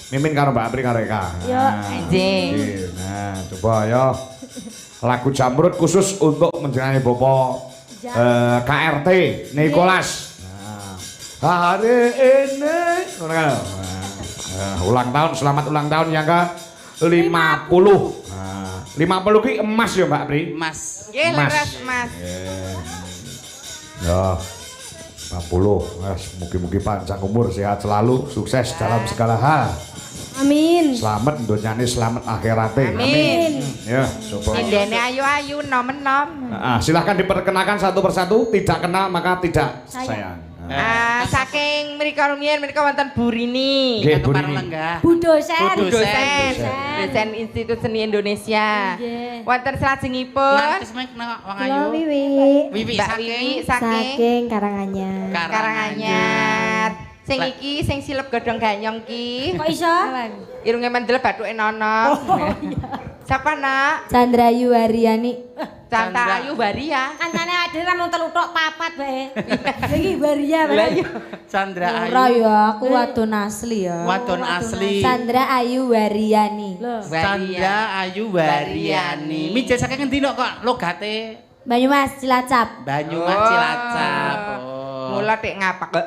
Mimin karo Mbak Apri karo Eka. Yo. Anjing. Nah, coba ya. Lagu Jamrut khusus untuk menjenengi Bapak KRT Nikolas. Nah, hari ini ulang tahun, selamat ulang tahun yang ke 50. Nah, 50 ki emas ya Mbak Pri? Mas. Nggih Mas. leres Mas. Ya. 50. Mas, mugi-mugi panjang umur, sehat selalu, sukses dalam segala hal. Amin. Selamat donyane, selamat akhirate. Amin. Ya, coba. Indene ayu-ayu nom-nom. Silahkan diperkenalkan satu persatu, tidak kenal maka tidak sayang. Saking mrika rumiyin menika wonten Bu Rini. Nggih, Bu Kepar Rini. lenggah. Bu dosen. Bu Dosen. Dosen. Dosen Institut Seni Indonesia. Nggih. Wonten salajengipun Nanti semek nang wong ayu. Kula Wiwi. Wiwi Mbak saking Wiwi saking Saking Karanganyar. Karanganyar. Sing iki sing silep godhong ganyong ki. Kok iso? Irunge mendel bathuke nono. Siapa nak? Chandrayu Haryani. Canta Ayu Baria. Kancane ade namung telu tok papat bae. Iki Baria Lah bae. iya. Chandra Ayu. Ora ya, aku wadon asli ya. Wadon asli. Chandra Ayu Waryani. Chandra Ayu Waryani. Mijil saking endi nok kok logate? Banyumas Cilacap. Banyumas Cilacap. Oh. Mula tek ngapak kok.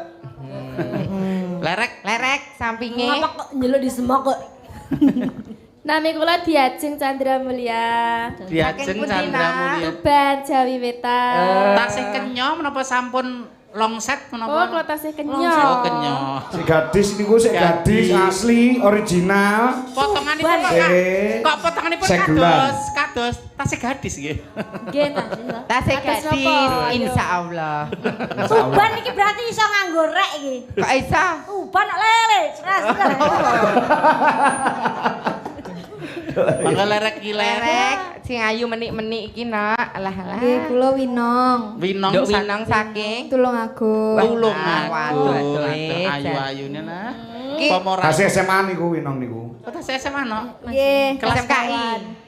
Lerek. Lerek sampinge. Ngapa kok nyeluk di semok kok? Nami kula Diajeng Chandra Mulia. Diajeng pundi, Chandra Nak? Mulia. Tuban Jawi Wetan. Tasih kenyo menapa sampun longset Oh, menapa? kula tasih Oh, kenyo. kenyo. Si gadis niku sik gadis asli original. Potonganipun kok Eh, kok potonganipun segulan. kados tasih gadis nggih. Nggih ta. Tasih Atas gadis napa? insyaallah. Tuban iki berarti iso nganggo rek iki. Kok iso? Tuban kok lele. Seras. Mangga lerek ki Lerek sing ayu menik-menik iki nak. Alah alah. Nggih, kula Winong. Winong Nduk winang saking Tulungagung. Tulung Wah, aku. waduh, Ayu-ayune lah. Iki Pomoran. Kasih SMA niku winong niku. Kota SMA no. Nggih. Kelas SMKI.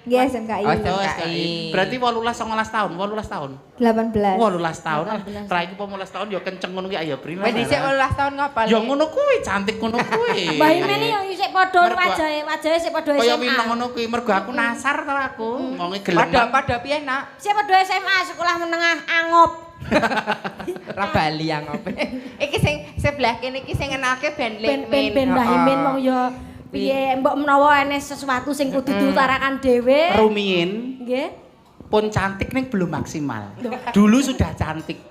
Nggih, SMKI. Oh, Oh, SMKI. Berarti 18 19 tahun, 18 tahun. 18. 18 tahun. 18. Ra iki 18 tahun ya kenceng ngono ki ayo Pri. Wis dhisik 18 tahun ngapa? Ya ngono kuwi, cantik ngono kuwi. Mbah Imen iki yang isih padha Mergo- wajahe sik padha Kaya SMA. winong ngono kuwi mergo aku nasar to aku. Wong gelem. Pada piye nak? Sik padha SMA sekolah menengah Angop. Ra bali yang ngope. Iki sing sebelah kene iki sing ngenalke Ben Lekmin. Ben Mbah Imen wong ya piye mbok menawa enes sesuatu sing kudu diutarakan dhewe. Rumiyin Nggih. pun cantik ning belum maksimal. Dulu sudah cantik.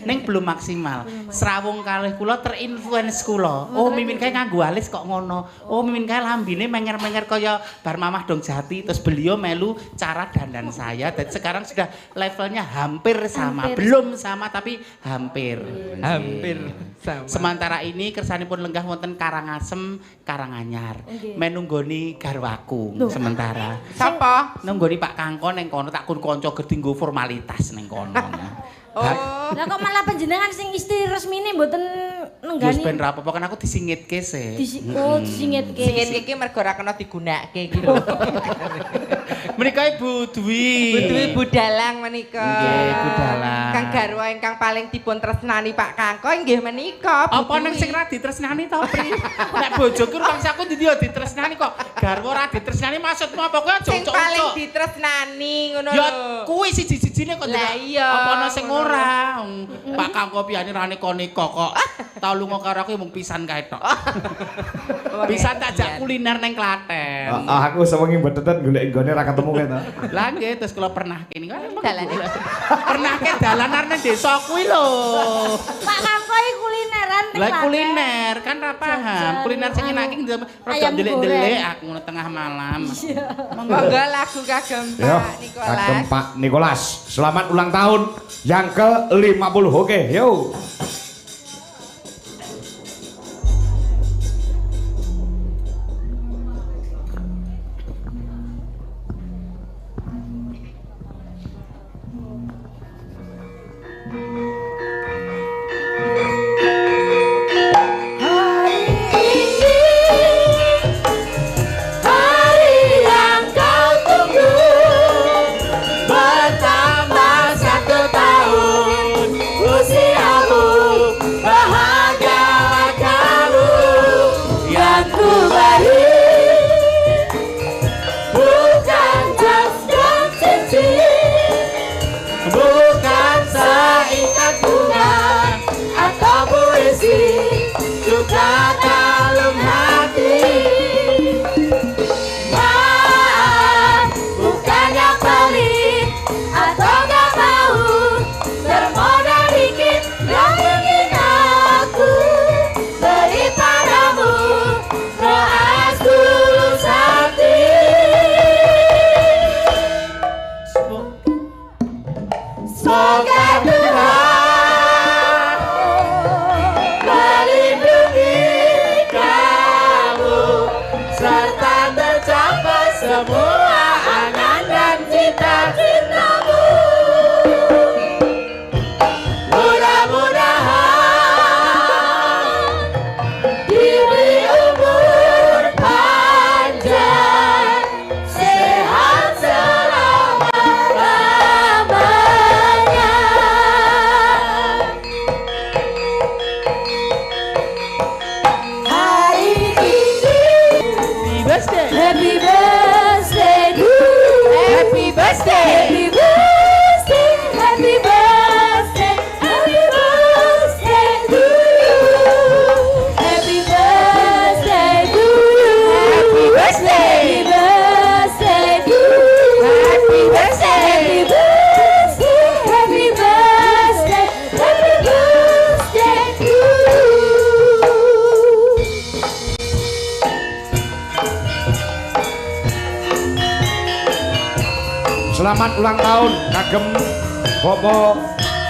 Ning belum maksimal. Srawung kalih kula terinfluence kula. Oh, Mimin kae nganggo alis kok ngono. Oh, Mimin kae lambine menger-menger kaya bar Mamah Dong Jati. Terus beliau melu cara dandan saya dan sekarang sudah levelnya hampir sama. Hampir. Belum sama tapi hampir. Hampir sama. Sementara ini kersanipun lenggah wonten Karangasem, Karanganyar. Nggih. Menunggoni garwaku Loh. sementara. Sapa? Nunggoni Pak Kangkon ning kono tak kun kanca gedinggo formalitas ning kono. Oh. Lah kok malah panjenengan sing istri resmine mboten Wis ben nenggani ra apa-apa kan aku disingitke sih. disingitke. Sing iki mergo ora kena digunakke iki lho. Menika Ibu Dwi. Butuhe budalang menika. Nggih, budalang. Kang garwa ingkang paling dipun tresnani Pak Kangko inggih menika. Bu Apa Dwi. nang sing ra ditresnani to, Pri? Nek bojoku rumangsaku ndi yo ditresnani kok. Garwa ra ditresnani maksudmu apa kowe aja sing paling ucuk-ucuk. ditresnani ngono Ya lho. kuwi siji-sijine kok. Lah ndelok. iya, Apa ana sing ngono. ora? Pak Kangko piyane ra neko-neko kok. Tau lunga karo aku mung pisan kae tok. Pisan tak jak kuliner ning Klaten. Aku sewengi mbetetet golek nggone ra ketemu kae to. Lah nggih terus kula pernah kene kan emang Dalane. pernah ke dalanan nang desa kuwi lho. Pak Kangko iki kulineran teng Lah Klaten. kuliner kan ra paham. Jajan, Kuliner sing enak iki rada ayam ndelik-ndelik goreng. aku ngono tengah malam. Monggo lagu kagem Yo, Pak Nikolas. kagem Pak Nikolas. Selamat ulang tahun yang ke-50. Oke, yo. Hari yang kau tunggu bertambah 1 tahun usiamu, bahagialah kamu yang ku beri, bukan jas dan cincin, bukan seikat bunga atau puisi, juga dalam hati. Maaf, bukannya pelit atau gak mau, termodal dikit yang ingin aku beri padamu, doa tulus hati. Semoga Tuhan melindungi kamu serta tercapai semua angan dan cita-citamu. Mudah-mudahan diberi umur panjang, sehat selama-lamanya. Hari ini Happy birthday. Happy birthday to you. Happy birthday. Happy birthday. Happy birthday. Happy birthday to you. Happy birthday to you. Happy birthday. Happy birthday to you. Happy birthday. Happy birthday. Happy birthday. Happy birthday to you. Selamat ulang tahun kagem Bapak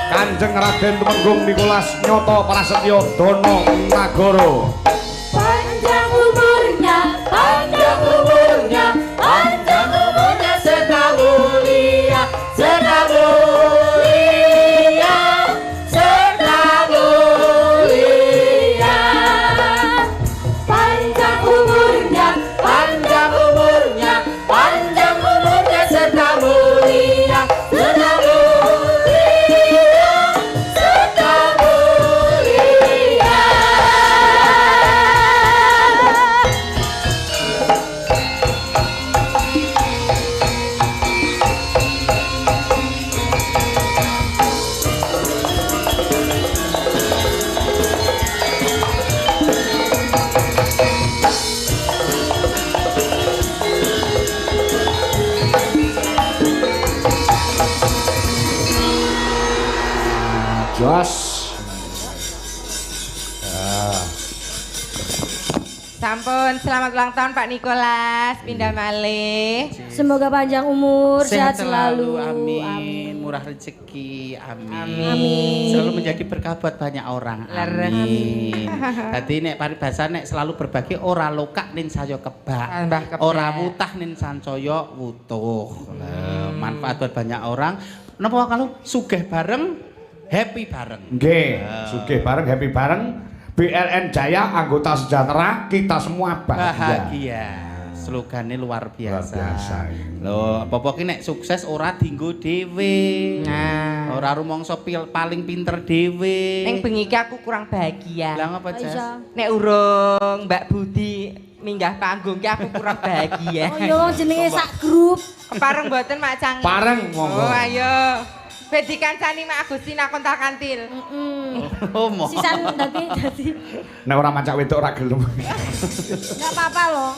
Kanjeng Raden Tumenggung Nikolas Nyoto Prasetyo Dono Nagoro. Panjang umurnya, panjang umurnya, panjang umurnya serta mulia, serta mulia, serta mulia. Sampun, selamat ulang tahun Pak Nikolas, pindah malih. Semoga panjang umur, sehat selalu. Amin. Murah rezeki. Amin. Amin. Selalu menjadi berkah buat banyak orang. Amin. Dadi nek paribasa nek selalu berbagi ora lokak nin saya kebak. Tambah kebak. Ora wutah nin sancaya wutuh. Manfaat buat banyak orang. Napa kalau sugih bareng, happy bareng. Nggih, sugih bareng, happy bareng. BLN Jaya, anggota sejahtera, kita semua Bahagia. Slogannya luar biasa. Luar biasa. Loh, apa-apa ki nek sukses ora dienggo dhewe. Nah, Ora rumangsa paling pinter dhewe. ning bengi iki aku kurang bahagia. Lah ngapa, Jas? Aisyah. Nek urung Mbak Budi minggah panggung ki aku kurang bahagia. Oh iya jenenge sak grup. Pareng mboten Mak Cangi. Pareng, monggo. Oh ayo. Wis dikancani Mak Agustina kontak kantil. Oh, mo. Sisan dadi Nek ora macak wedok ora gelem. enggak apa-apa loh.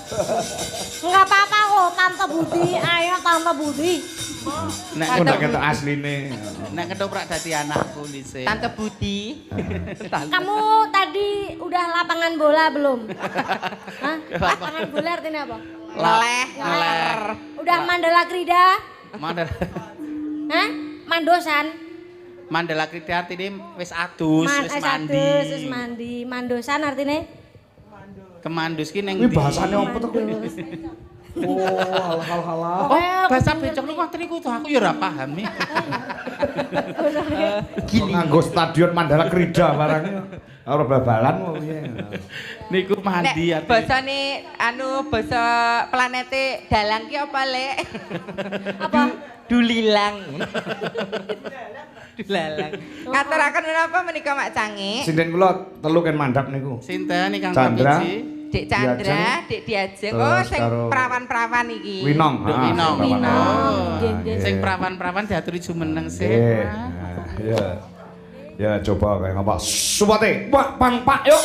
Enggak apa-apa kok Tante Budi. Ayo Tante Budi. Nek Udah ketok asline. nek ketoprak dadi anakku dhisik. Tante Budi. Kamu tadi udah lapangan bola belum? Hah? Lapangan bola artinya apa? Leleh. Ngeler. Udah Mandala Krida? Mandala Hah? Mandosan? Mandala Krida artine wis adus, wis mandi. Wis mandi. Mandosan artinya? Kemandus ki ning Kuwi ndi? bahasane opo to kuwi? Mandus. Oh, hal-hal. Oh, bahasa becok niku wonten niku to aku ya ora paham nih. Nganggo stadion Mandala Krida barangnya. Ora bal-balan kok piye. Niku mandi Nek artine. basane anu basa planete dalang ki apa, Lek? Apa? Dulilang. Dulalang. Ngaturaken menapa menika Mak Cangi? Sinden kula telu kan mandap niku. Sinten Kang Chandra. Kapiji? Dik Chandra, Dik Diajeng. Terus Oh, sing karo- perawan-perawan iki. Winong. Duk Winong. Winong. Oh. Nggih, nggih. Sing prawan-prawan diaturi jumeneng sih. Eh, ya. Ya coba kayak ngapa. Supate, Pak Pang Pak yuk.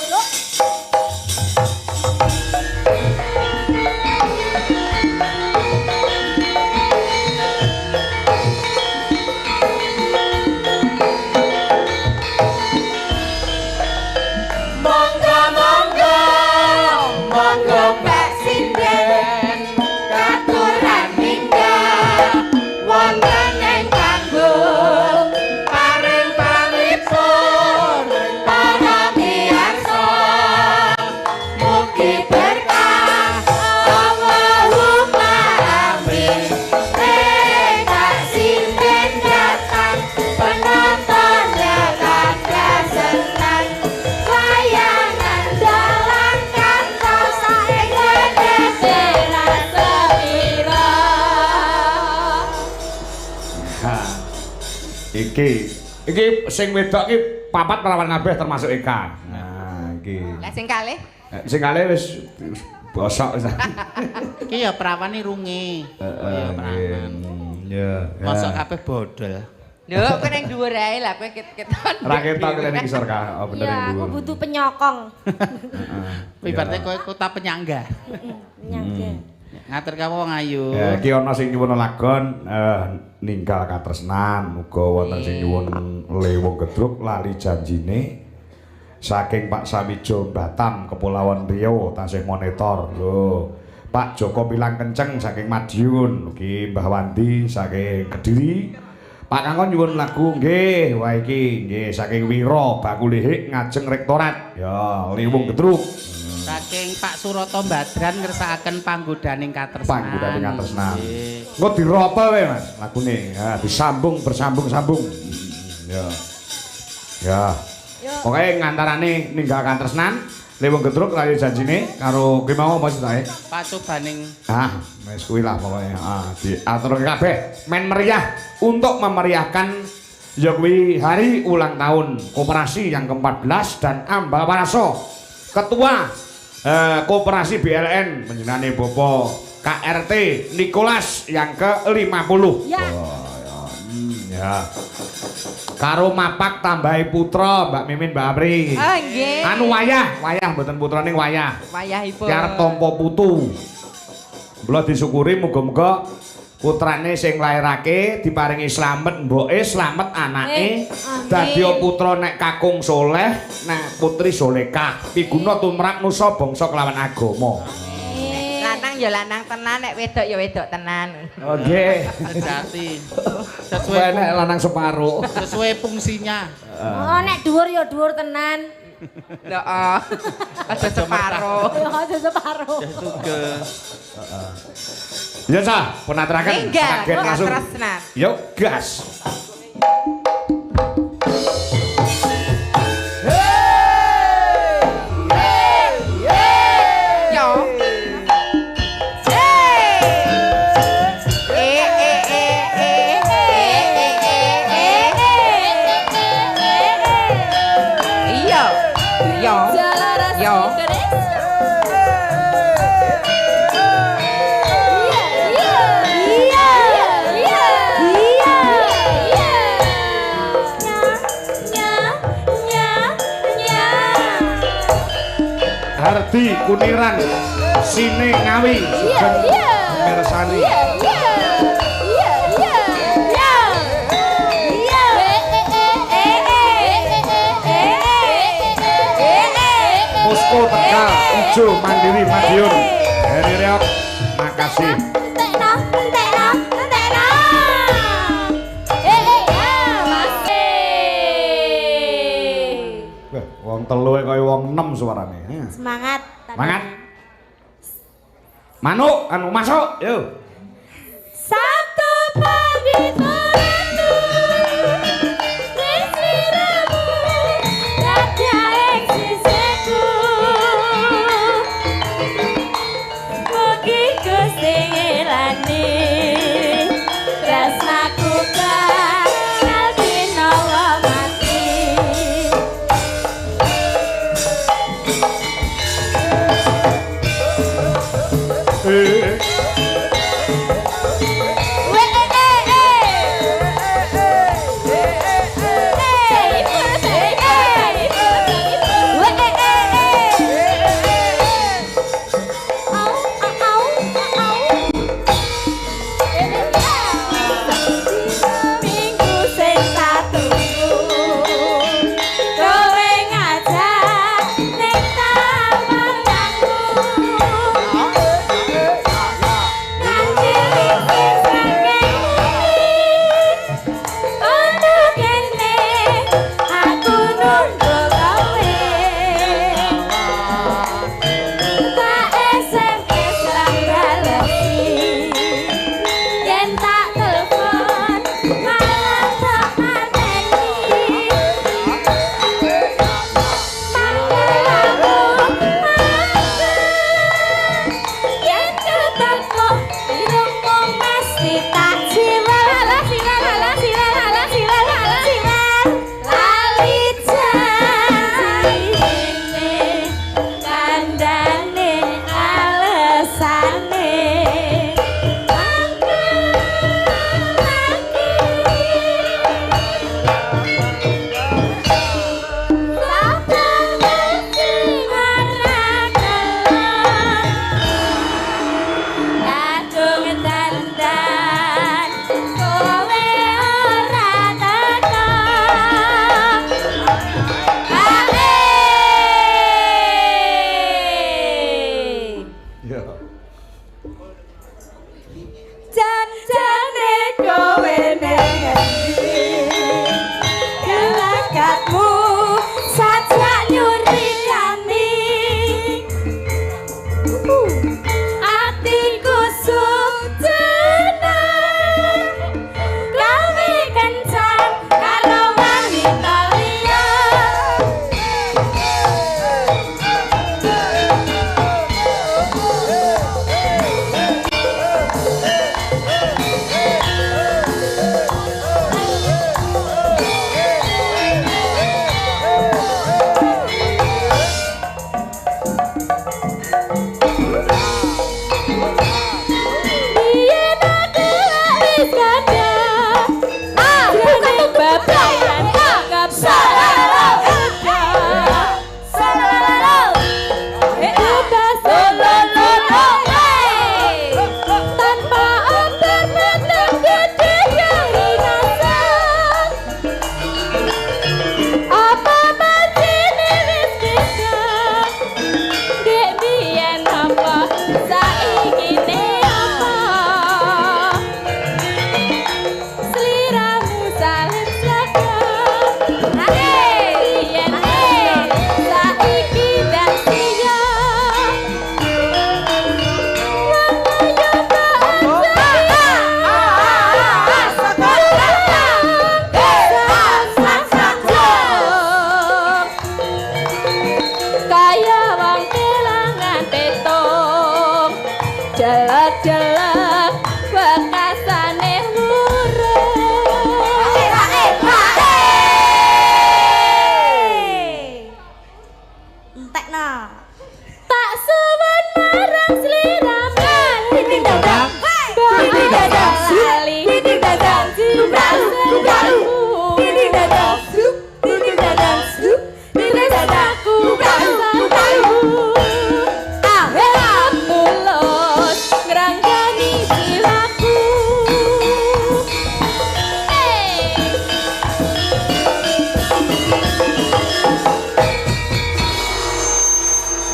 Monggo Mbak Sinden katuran minggah wonten ing panggung paring pamipun para miyarsa mugi berkah Allahumma amin Mbak Sinden datang penontonnya pada senang layangan dalam kantor saengga desera sepira. Iki sing wedok iki papat perawan kabeh termasuk Eka. Nah, iki. Lah sing kalih Sing kalih wis bosok wis. Iki ya perawan irunge. Heeh, Ya perawan. ya. Mosok kabeh bodol. lho kowe nang dhuwur ae lah kowe keton. Ra ketok kene ning isor ka, oh bener Iya, ning aku dhuwur. butuh penyokong. Ibaratnya kowe kota penyangga. Nyangga. Ngatur kamu wong ayu. Ya, iki ana sing nyuwun lagon ninggal katresnan, uga wonten sing nyuwun lewung gedruk lali janjine. Saking Pak Samijo Batam Kepulauan Riau tasih monitor. Lho, Pak Joko Pilang Kenceng saking Madiun, iki Mbah Wandi saking Kediri. Pak Kangkon nyuwun lagu nggih, wah iki nggih saking Wiro Bakulihik ngajeng rektorat. Ya, lewung gedruk. Saking Pak Suroto Badran ngersakaken panggodaning katresnan. Panggodaning katresnan. Nggih. Engko diropo wae Mas lagune. Ya, disambung bersambung-sambung. Ya. Ya. Pokoke ngantarane ninggal katresnan, lewung gedruk rayu janjine karo kuwi mau apa sih tae? Pacobaning Ah, wis kuwi lah pokoke. Ah, diaturke kabeh men meriah untuk memeriahkan ya kuwi hari ulang tahun koperasi yang ke-14 dan Ambal Paraso. Ketua Koperasi BLN menjenane Bopo KRT Nikolas yang ke-50. Ya. Ya. Karo mapak tambahi putra Mbak Mimin Mbak Apri. Ah nggih. Anu wayah mboten putra ning wayah. Wayahipun. Ki arep tampa putu. Kula disyukuri muga-muga putrane sing lairake diparingi slamet mboke slamet anake Amin. dadi putra nek kakung soleh nek putri solekah piguna tumrap nusa bangsa kelawan agama. Lanang ya lanang tenan, nek wedok ya wedok tenan. Oh nggih. Sejati. Sesuai nek lanang separo. Sesuai fungsinya. Oh, nek dhuwur ya dhuwur tenan. Heeh. Aja separo. Ya aja separo. Ya sah, pun aturaken Enggak, kaget kok langsung. tresnan. Yo gas. Yo. Iya. Yo. Yo. Hardi Kuniran Sine Ngawi mirsani. Posko Tegal Ijo Mandiri Madiun Heri Reok makasih. Wah, wong telu kaya wong 6 suarane. Semangat. Semangat. Manuk anu masuk, yuk. Sabtu pagi metu Resiramu Raja ing sisiku Mugi Gusti ngelani tresnaku bakal dinawa mati Minggu sing satu kowe ngajak ning tamanku Nanti mikir untuk kene aku nunggu kowe tak SMS lan balesi yen tak telepon malah tak mateni panggilanmu yen ketemu hidupmu mesti tak siwal lali janji ini kandhane alesane Kadung dandan kowe ora teko Yo. Janjane kowe ning endi Galakatmu sajak nyurikani Atiku sujana Gawe kencan karo wanita liya Delok-delok bekasane Entekno. tak suwun marang sliraman titik dadang titik dadang lali titik dadang jumbrang titik dadang titik dadang titik dadang ahel mulus ngranggani jiwaku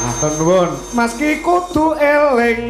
Matur nuwun, Mas Ki kudu eling